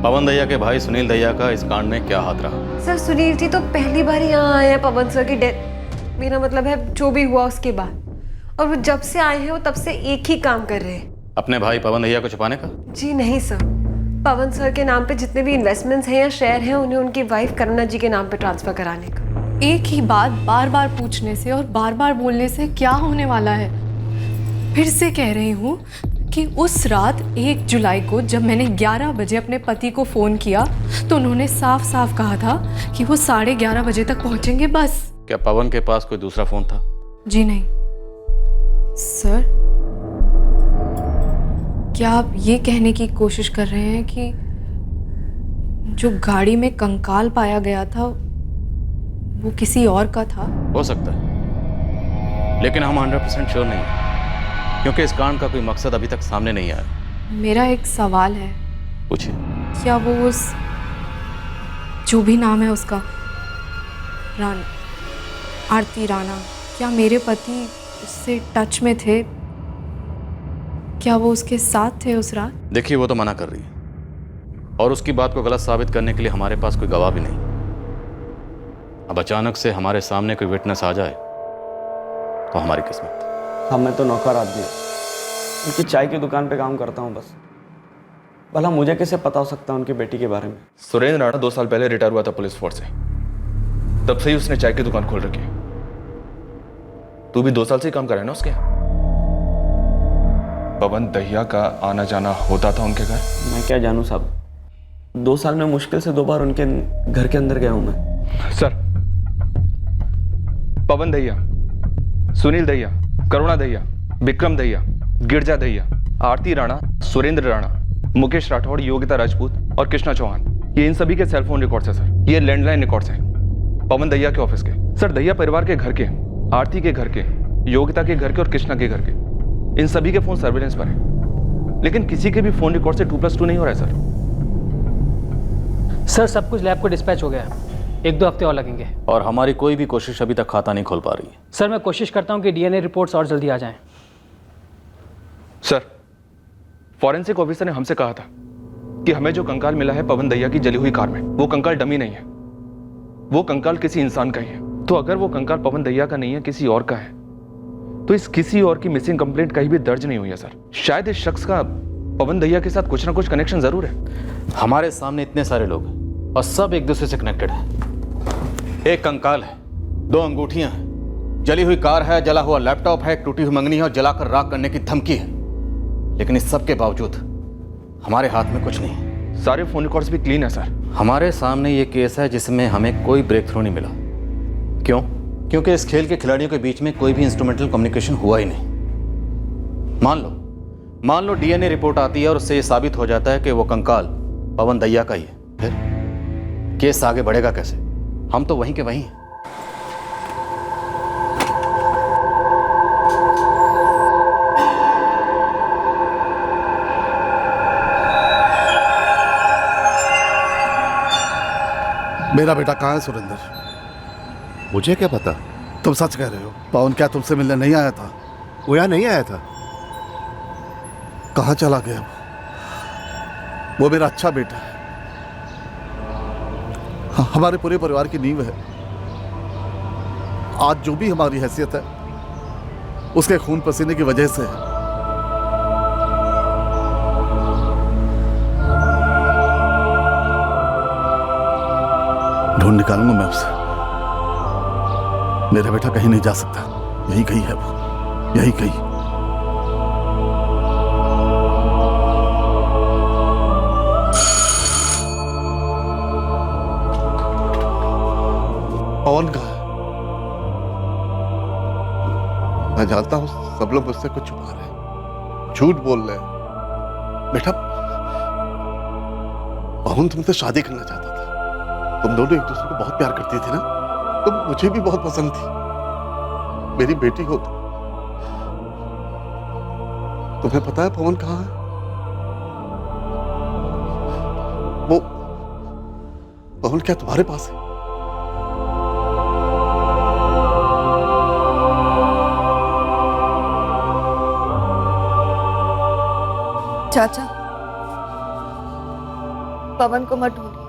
पवन दैया के भाई सुनील दैया का इस कांड में क्या हाथ रहा? सर सुनील जी तो पहली बार यहाँ आए हैं पवन सर की डेथ, मेरा मतलब है जो भी हुआ उसके बाद, और वो जब से आए हैं वो तब से एक ही काम कर रहे हैं। अपने भाई पवन दैया को छुपाने का? जी नहीं सर, पवन सर के नाम पे जितने भी इन्वेस्टमेंट्स हैं या शेयर हैं उन्हें उनकी वाइफ करुणा जी के नाम पे ट्रांसफर कराने का। एक ही बात बार बार पूछने से और बार बार बोलने से क्या होने वाला है? फिर से कह रही हूँ कि उस रात 1 जुलाई को जब मैंने 11 बजे अपने पति को फ़ोन किया तो उन्होंने साफ साफ कहा था कि वो 11:30 बजे तक पहुँचेंगे बस। क्या पवन के पास कोई दूसरा फोन था? जी नहीं। सर क्या आप ये कहने की कोशिश कर रहे हैं कि जो गाड़ी में कंकाल पाया गया था वो किसी और का था? हो सकता है, लेकिन हम 100% श्योर नहीं हैं, क्योंकि इस कांड का कोई मकसद अभी तक सामने नहीं आया। मेरा एक सवाल है। पूछिए। क्या वो उस जो भी नाम है उसका आरती राणा, क्या मेरे पति उससे टच में थे? क्या वो उसके साथ थे उस रात? देखिए वो तो मना कर रही है, और उसकी बात को गलत साबित करने के लिए हमारे पास कोई गवाह भी नहीं। अब अचानक से हमारे सामने कोई विटनेस आ जाए तो हमारी किस्मत। हाँ मैं तो नौकर आदमी हूँ, उनकी चाय की दुकान पे काम करता हूँ बस। भला मुझे कैसे पता हो सकता है उनकी बेटी के बारे में? सुरेंद्र राणा 2 साल पहले रिटायर हुआ था पुलिस फोर्स से, तब से ही उसने चाय की दुकान खोल रखी है। तू भी 2 साल से ही काम कर रहा है ना उसके यहाँ? पवन दैया का आना जाना होता था उनके घर? मैं क्या जानूँ साहब, 2 साल में मुश्किल से 2 बार उनके घर के अंदर गया हूँ मैं। सर, पवन दैया, सुनील दैया, करुणा दैया, विक्रम दैया, गिरजा दैया, आरती राणा, सुरेंद्र राणा, मुकेश राठौड़, योगिता राजपूत और कृष्णा चौहान, ये इन सभी के सेलफोन रिकॉर्ड्स हैं सर। ये लैंडलाइन रिकॉर्ड्स हैं पवन दैया के ऑफिस के। सर दैया परिवार के घर के, आरती के घर के, योगिता के घर के और कृष्णा के घर के, इन सभी के फोन सर्वेलेंस पर हैं, लेकिन किसी के भी फोन रिकॉर्ड से 2+2 नहीं हो रहा है सर। सर सब कुछ लैब को डिस्पैच हो गया है, 1-2 हफ्ते और लगेंगे। और हमारी कोई भी कोशिश अभी तक खाता नहीं खोल पा रही है। सर मैं कोशिश करता हूँ कि डीएनए रिपोर्ट्स और जल्दी आ जाएं। सर, फॉरेंसिक ऑफिसर ने हमसे कहा था कि हमें जो कंकाल मिला है पवन दैया की जली हुई कार में, वो कंकाल डमी नहीं है, वो कंकाल किसी इंसान का ही है। तो अगर वो कंकाल पवन दैया का नहीं है, किसी और का है, तो इस किसी और की मिसिंग कंप्लेंट कहीं भी दर्ज नहीं हुई है सर। शायद इस शख्स का पवन दैया के साथ कुछ ना कुछ कनेक्शन जरूर है। हमारे सामने इतने सारे लोग हैं और सब एक दूसरे से कनेक्टेड है। एक कंकाल है, 2 अंगूठियां हैं, जली हुई कार है, जला हुआ लैपटॉप है, एक टूटी हुई मंगनी है और जलाकर राख करने की धमकी है। लेकिन इस सब के बावजूद हमारे हाथ में कुछ नहीं है। सारे फोन रिकॉर्ड्स भी क्लीन है सर। हमारे सामने ये केस है जिसमें हमें कोई ब्रेक थ्रू नहीं मिला। क्यों? क्योंकि इस खेल के खिलाड़ियों के बीच में कोई भी इंस्ट्रूमेंटल कम्युनिकेशन हुआ ही नहीं। मान लो डीएनए रिपोर्ट आती है और उससे ये साबित हो जाता है कि वो कंकाल पवन दैया का ही है, फिर केस आगे बढ़ेगा कैसे? हम तो वहीं के वहीं हैं। मेरा बेटा कहाँ है सुरेंद्र? मुझे क्या पता? तुम सच कह रहे हो? पवन क्या तुमसे मिलने नहीं आया था? वो यहाँ नहीं आया था। कहाँ चला गया वो मेरा अच्छा बेटा है, हमारे पूरे परिवार की नींव है। आज जो भी हमारी हैसियत है उसके खून पसीने की वजह से है। ढूंढ निकालूंगा मैं उसे। मेरा बेटा कहीं नहीं जा सकता, यही कहीं है वो, यही कहीं। पवन कहाँ है? मैं जानता हूं सब लोग मुझसे कुछ छुपा रहे हैं, झूठ बोल रहे हैं। बेटा, पवन तुमसे शादी करना चाहता था। तुम दोनों एक दूसरे को बहुत प्यार करती थी ना? तुम मुझे भी बहुत पसंद थी, मेरी बेटी हो तुम। तुम्हें पता है पवन कहाँ है? वो पवन क्या तुम्हारे पास है? चाचा, पवन को मत ढूंढिए,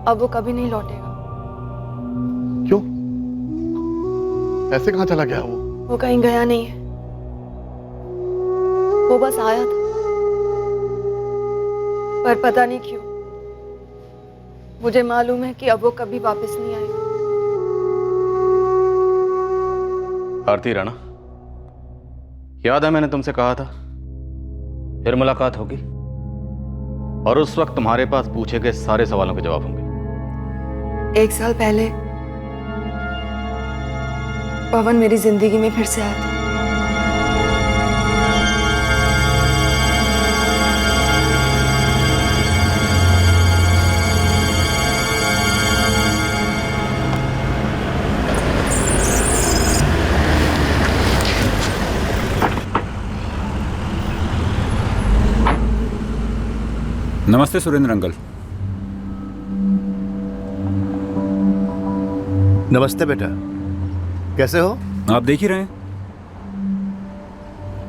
अब वो कभी नहीं लौटेगा। क्यों? ऐसे कहाँ चला गया वो? वो कहीं गया नहीं है, वो बस आया था, पर पता नहीं क्यों मुझे मालूम है कि अब वो कभी वापस नहीं आएगा। आरती राणा, याद है मैंने तुमसे कहा था फिर मुलाकात होगी और उस वक्त तुम्हारे पास पूछे गए सारे सवालों के जवाब होंगे। 1 साल पहले पवन मेरी जिंदगी में फिर से आया था। नमस्ते सुरेंद्र अंकल। नमस्ते बेटा, कैसे हो? आप देख ही रहे हैं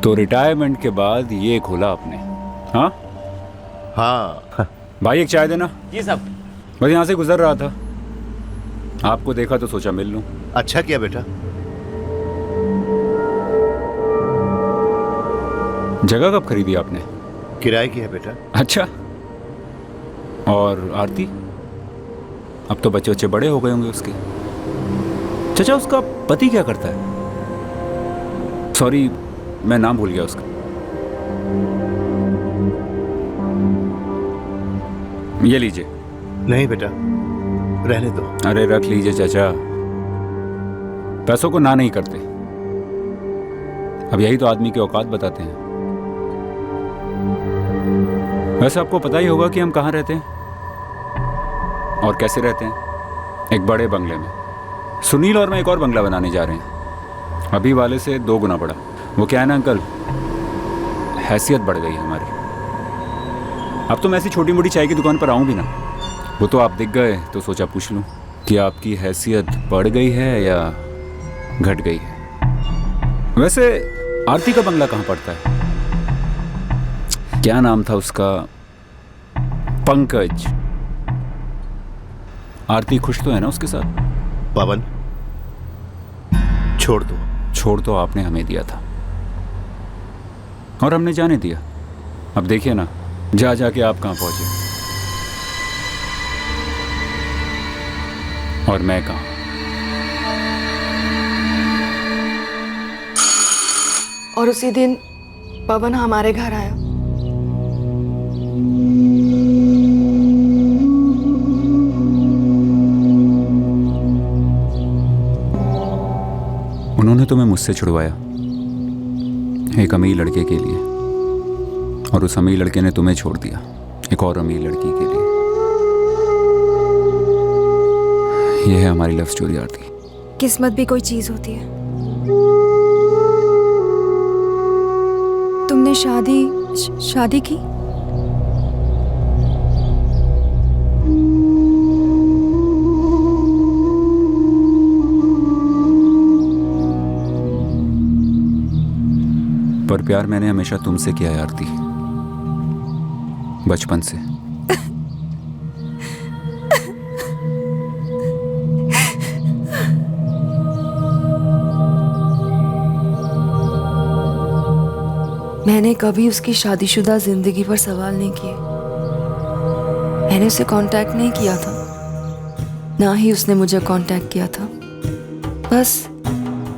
तो रिटायरमेंट के बाद ये खोला आपने। हाँ हाँ भाई, एक चाय देना। जी साहब। बस यहाँ से गुजर रहा था, आपको देखा तो सोचा मिल लूं। अच्छा किया बेटा। जगह कब खरीदी आपने? किराए की है बेटा। अच्छा, और आरती? अब तो बच्चे बड़े हो गए होंगे उसके। चाचा, उसका पति क्या करता है? सॉरी, मैं नाम भूल गया उसका। ये लीजिए। नहीं बेटा, रहने दो। अरे रख लीजिए चाचा, पैसों को ना नहीं करते। अब यही तो आदमी की औकात बताते हैं। वैसे आपको पता ही होगा कि हम कहाँ रहते हैं और कैसे रहते हैं। एक बड़े बंगले में। सुनील और मैं एक और बंगला बनाने जा रहे हैं, अभी वाले से 2 गुना बड़ा। वो क्या है ना अंकल, हैसियत बढ़ गई है हमारी। अब तो मैं ऐसी छोटी मोटी चाय की दुकान पर आऊँ भी ना। वो तो आप दिख गए तो सोचा पूछ लूँ कि आपकी हैसियत बढ़ गई है या घट गई है। वैसे आरती का बंगला कहाँ पड़ता है? क्या नाम था उसका? पंकज। आरती खुश तो है ना उसके साथ? पवन, छोड़ दो। छोड़ तो आपने हमें दिया था और हमने जाने दिया। अब देखिए ना, जा जाके आप कहाँ पहुंचे और मैं कहाँ। और उसी दिन पवन हमारे घर आया। उन्होंने तुम्हें मुझसे छुड़वाया एक अमीर लड़के के लिए, और उस अमीर लड़के ने तुम्हें छोड़ दिया एक और अमीर लड़की के लिए। यह है हमारी लव स्टोरी आरती। किस्मत भी कोई चीज होती है। तुमने शादी की? पर प्यार मैंने हमेशा तुमसे किया है आरती, बचपन से। मैंने कभी उसकी शादीशुदा जिंदगी पर सवाल नहीं किए। मैंने उसे कांटेक्ट नहीं किया था, ना ही उसने मुझे कांटेक्ट किया था। बस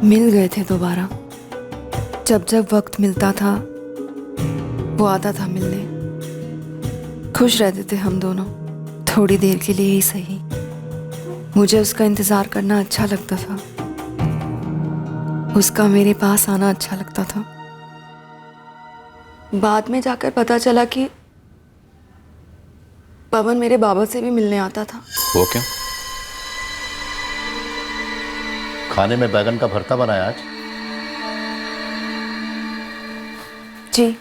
मिल गए थे दोबारा। जब जब वक्त मिलता था वो आता था मिलने। खुश रहते थे हम दोनों, थोड़ी देर के लिए ही सही। मुझे उसका इंतज़ार करना अच्छा लगता था, उसका मेरे पास आना अच्छा लगता था। बाद में जाकर पता चला कि पवन मेरे बाबा से भी मिलने आता था। वो क्या? खाने में बैगन का भरता बनाया आज? जी।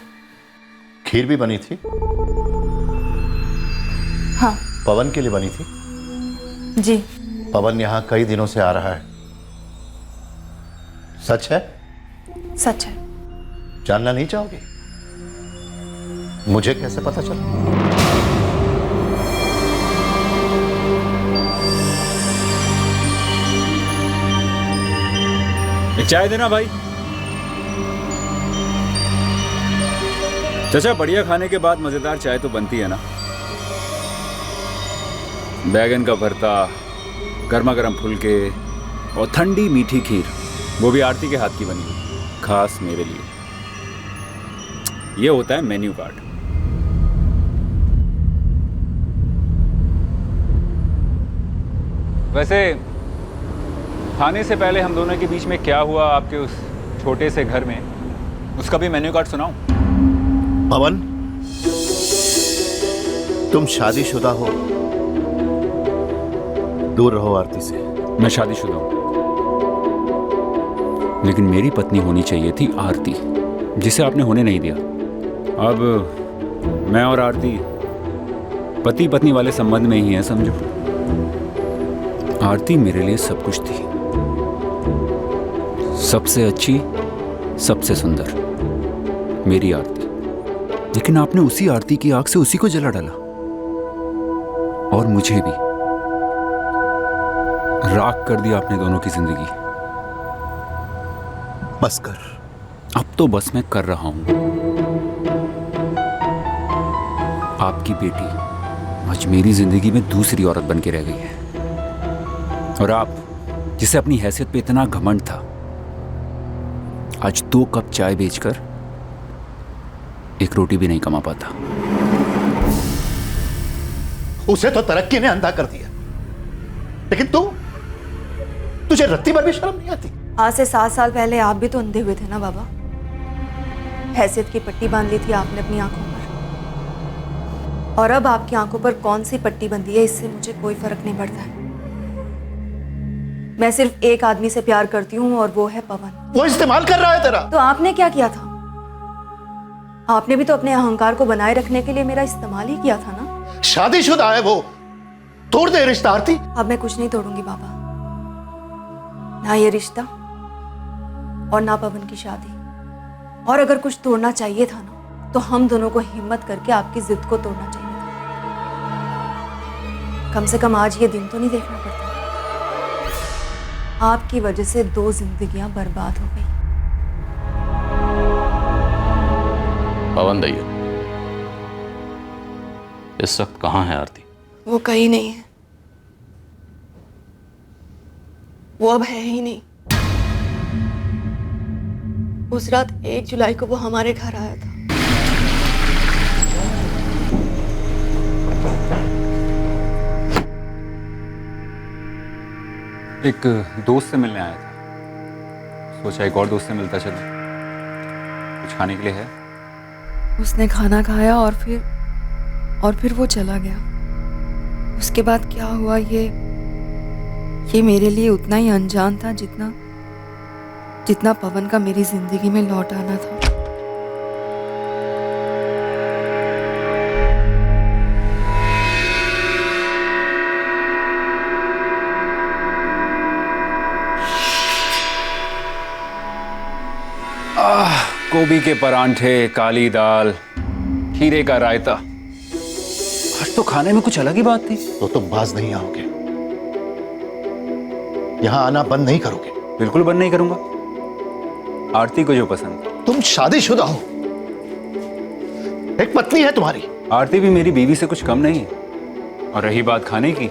खीर भी बनी थी? हाँ। पवन के लिए बनी थी? जी। पवन यहाँ कई दिनों से आ रहा है, सच है? सच है। जानना नहीं चाहोगे? मुझे कैसे पता चला? एक चाय देना भाई। चाचा, बढ़िया खाने के बाद मजेदार चाय तो बनती है ना। बैगन का भरता, गर्मा गर्म फुलके और ठंडी मीठी खीर, वो भी आरती के हाथ की बनी हुई, खास मेरे लिए। ये होता है मेन्यू कार्ड। वैसे खाने से पहले हम दोनों के बीच में क्या हुआ आपके उस छोटे से घर में, उसका भी मेन्यू कार्ड सुनाऊं? पवन, तुम शादीशुदा हो, दूर रहो आरती से। मैं शादीशुदा हूं, लेकिन मेरी पत्नी होनी चाहिए थी आरती, जिसे आपने होने नहीं दिया। अब मैं और आरती पति पत्नी वाले संबंध में ही हैं, समझो। आरती मेरे लिए सब कुछ थी, सबसे अच्छी, सबसे सुंदर, मेरी आरती। लेकिन आपने उसी आरती की आग से उसी को जला डाला, और मुझे भी राख कर दिया आपने दोनों की जिंदगी। बस कर। अब तो बस मैं कर रहा हूं। आपकी बेटी आज मेरी जिंदगी में दूसरी औरत बन के रह गई है, और आप, जिसे अपनी हैसियत पे इतना घमंड था, आज 2 कप चाय बेचकर एक रोटी भी नहीं कमा पाता। उसे तो तरक्की ने अंधा कर दिया, लेकिन तुझे रत्ती भर भी शर्म नहीं आती? आज से 7 साल पहले आप भी तो अंधे हुए थे ना बाबा। हैसियत की पट्टी बांध ली थी आपने अपनी आंखों पर, और अब आपकी आंखों पर कौन सी पट्टी बंधी है इससे मुझे कोई फर्क नहीं पड़ता है। मैं सिर्फ एक आदमी से प्यार करती हूँ, और वो है पवन। वो इस्तेमाल कर रहा है तेरा। तो आपने क्या किया था? आपने भी तो अपने अहंकार को बनाए रखने के लिए मेरा इस्तेमाल ही किया था ना। शादीशुदा है वो, तोड़ दे रिश्ता आरती। अब मैं कुछ नहीं तोड़ूंगी बाबा, ना ये रिश्ता और ना पवन की शादी। और अगर कुछ तोड़ना चाहिए था ना, तो हम दोनों को हिम्मत करके आपकी जिद को तोड़ना चाहिए था। कम से कम आज ये दिन तो नहीं देखना पड़ता। आपकी वजह से 2 जिंदगियां बर्बाद हो गई। पवन दैया इस वक्त कहाँ है आरती? वो कहीं नहीं है, वो अब है ही नहीं। उस रात 1 जुलाई को वो हमारे घर आया था। एक दोस्त से मिलने आया था, सोचा एक और दोस्त से मिलता चलो। कुछ खाने के लिए है? उसने खाना खाया और फिर वो चला गया। उसके बाद क्या हुआ ये मेरे लिए उतना ही अनजान था जितना पवन का मेरी जिंदगी में लौट आना था। गोभी के परांठे, काली दाल, खीरे का रायता। आज तो खाने में कुछ अलग ही बात थी। तो तुम बाज नहीं आओगे, यहां आना बंद नहीं करोगे? बिल्कुल बंद नहीं करूंगा। आरती को जो पसंद। तुम शादीशुदा हो, एक पत्नी है तुम्हारी। आरती भी मेरी बीवी से कुछ कम नहीं है। और रही बात खाने की,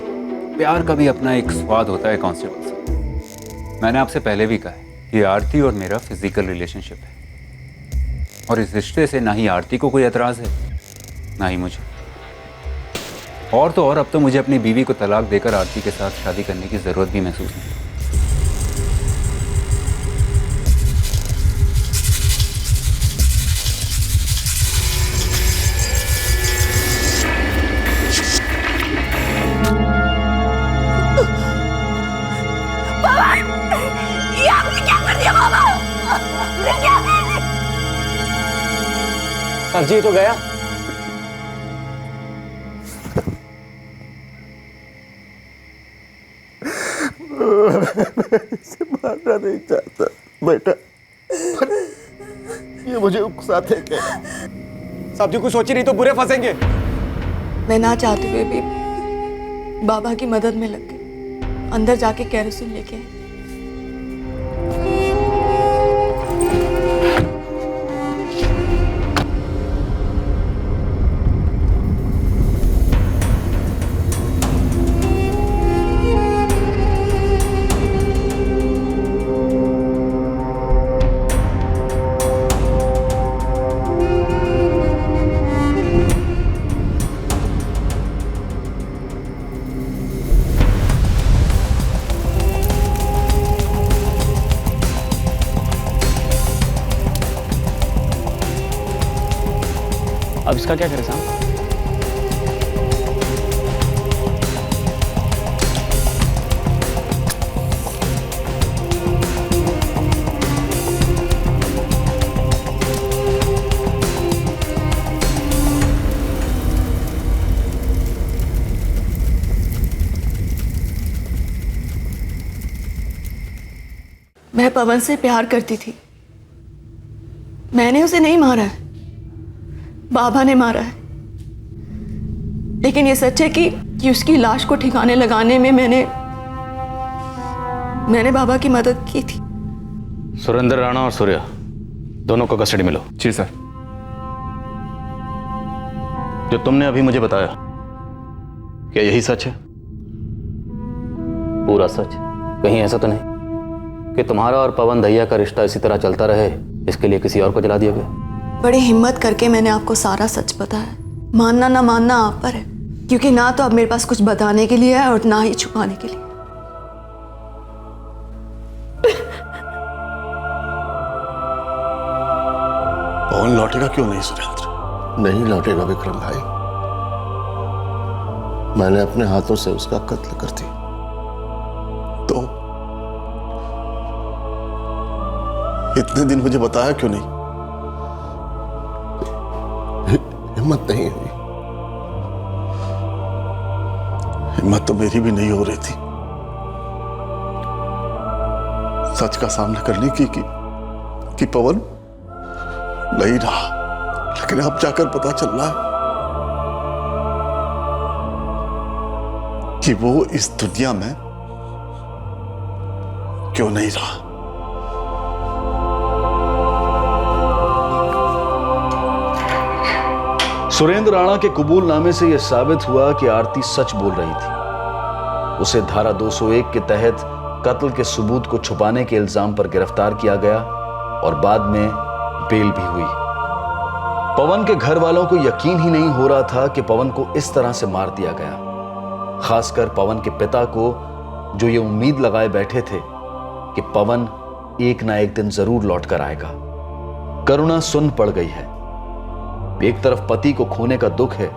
प्यार का भी अपना एक स्वाद होता है कांस्टेबल साहब। मैंने आपसे पहले भी कहा है कि आरती और मेरा फिजिकल रिलेशनशिप है, और इस रिश्ते से ना ही आरती को कोई एतराज है ना ही मुझे। और तो और अब तो मुझे अपनी बीवी को तलाक देकर आरती के साथ शादी करने की जरूरत भी महसूस नहीं। ये आपने क्या कर दिया बाबा? आपने क्या कर दिया? सर जी तो गया। इसे मारना नहीं चाहता बेटा, ये मुझे उकसाते क्या? साहब जी कुछ सोची नहीं तो बुरे फंसेंगे। मैं ना चाहते हुए भी बाबा की मदद में लग गई। अंदर जाके केरोसिन लेके आई। अब इसका क्या करें साहब? मैं पवन से प्यार करती थी। मैंने उसे नहीं मारा है, बाबा ने मारा है। लेकिन ये सच है कि उसकी लाश को ठिकाने लगाने में मैंने बाबा की मदद की थी। सुरेंद्र राणा और सूर्या दोनों को कस्टडी में लो। जी सर। जो तुमने अभी मुझे बताया, क्या यही सच है? पूरा सच? कहीं ऐसा तो नहीं कि तुम्हारा और पवन दैया का रिश्ता इसी तरह चलता रहे, इसके लिए किसी और को जला दिया गया? बड़ी हिम्मत करके मैंने आपको सारा सच बताया। मानना ना मानना आप पर है, क्योंकि ना तो अब मेरे पास कुछ बताने के लिए है और ना ही छुपाने के लिए। पवन लौटेगा क्यों नहीं सुरेंद्र? नहीं लौटेगा विक्रम भाई। मैंने अपने हाथों से उसका कत्ल कर दिया। तो इतने दिन मुझे बताया क्यों नहीं? हिम्मत नहीं हुई। हिम्मत तो मेरी भी नहीं हो रही थी सच का सामना करने की कि पवन नहीं रहा, लेकिन अब जाकर पता चल रहा है कि वो इस दुनिया में क्यों नहीं रहा। सुरेंद्र राणा के कबूलनामे से यह साबित हुआ कि आरती सच बोल रही थी। उसे धारा 201 के तहत कत्ल के सबूत को छुपाने के इल्जाम पर गिरफ्तार किया गया और बाद में बेल भी हुई। पवन के घर वालों को यकीन ही नहीं हो रहा था कि पवन को इस तरह से मार दिया गया। खासकर पवन के पिता को, जो ये उम्मीद लगाए बैठे थे कि पवन एक ना एक दिन जरूर लौट कर आएगा। करुणा सुन पड़ गई है। एक तरफ पति को खोने का दुख है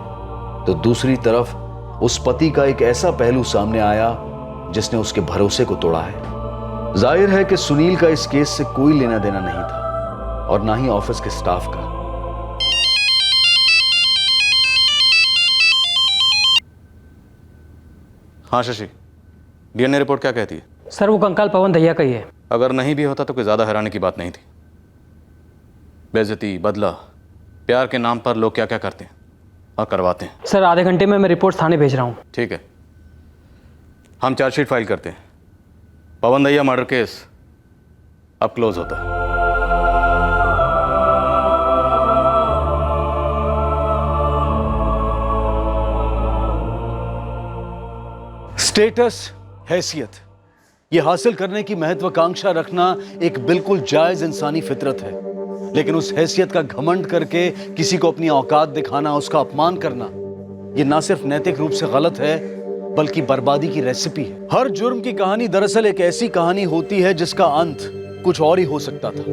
तो दूसरी तरफ उस पति का एक ऐसा पहलू सामने आया जिसने उसके भरोसे को तोड़ा है। जाहिर है कि सुनील का इस केस से कोई लेना देना नहीं था और ना ही ऑफिस के स्टाफ का। हाँ शशि, डीएनए रिपोर्ट क्या कहती है? सर वो कंकाल पवन दैया का ही है। अगर नहीं भी होता तो कोई ज्यादा हैरानी की बात नहीं थी। बेइज्जती, बदला, प्यार के नाम पर लोग क्या क्या करते हैं और करवाते हैं। सर आधे घंटे में मैं रिपोर्ट थाने भेज रहा हूँ। ठीक है, हम चार्जशीट फाइल करते हैं। पवन दैया मर्डर केस अब क्लोज होता है। स्टेटस, हैसियत, ये हासिल करने की महत्वाकांक्षा रखना एक बिल्कुल जायज इंसानी फितरत है, लेकिन उस हैसियत का घमंड करके किसी को अपनी औकात दिखाना, उसका अपमान करना, ये ना सिर्फ नैतिक रूप से गलत है बल्कि बर्बादी की रेसिपी है। हर जुर्म की कहानी दरअसल एक ऐसी कहानी होती है जिसका अंत कुछ और ही हो सकता था,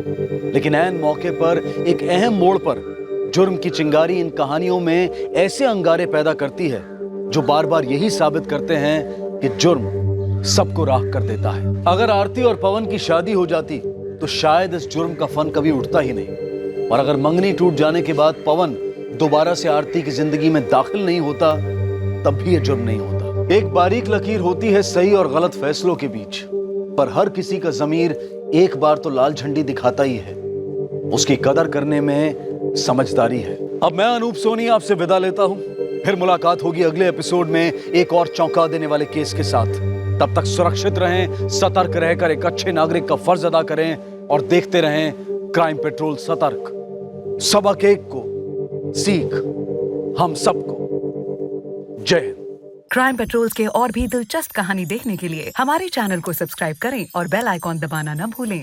लेकिन ऐन मौके पर एक अहम मोड़ पर जुर्म की चिंगारी इन कहानियों में ऐसे अंगारे पैदा करती है जो बार बार यही साबित करते हैं कि जुर्म सबको राख कर देता है। अगर आरती और पवन की शादी हो जाती तो शायद इस जुर्म का फन कभी उठता ही नहीं, और अगर मंगनी टूट जाने के बाद पवन दोबारा से आरती की जिंदगी में दाखिल नहीं होता तब भी यह जुर्म नहीं होता। एक बारीक लकीर होती है सही और गलत फैसलों के बीच, पर हर किसी का ज़मीर एक बार तो लाल झंडी दिखाता ही है। उसकी कदर करने में समझदारी है। अब मैं अनूप सोनी आपसे विदा लेता हूं। फिर मुलाकात होगी अगले एपिसोड में एक और चौंका देने वाले केस के साथ। तब तक सुरक्षित रहें, सतर्क रहकर एक अच्छे नागरिक का फर्ज अदा करें और देखते रहें क्राइम पेट्रोल सतर्क। सबक एक को, सीख हम सबको। जय हिंद। क्राइम पेट्रोल के और भी दिलचस्प कहानी देखने के लिए हमारे चैनल को सब्सक्राइब करें और बेल आइकॉन दबाना न भूलें।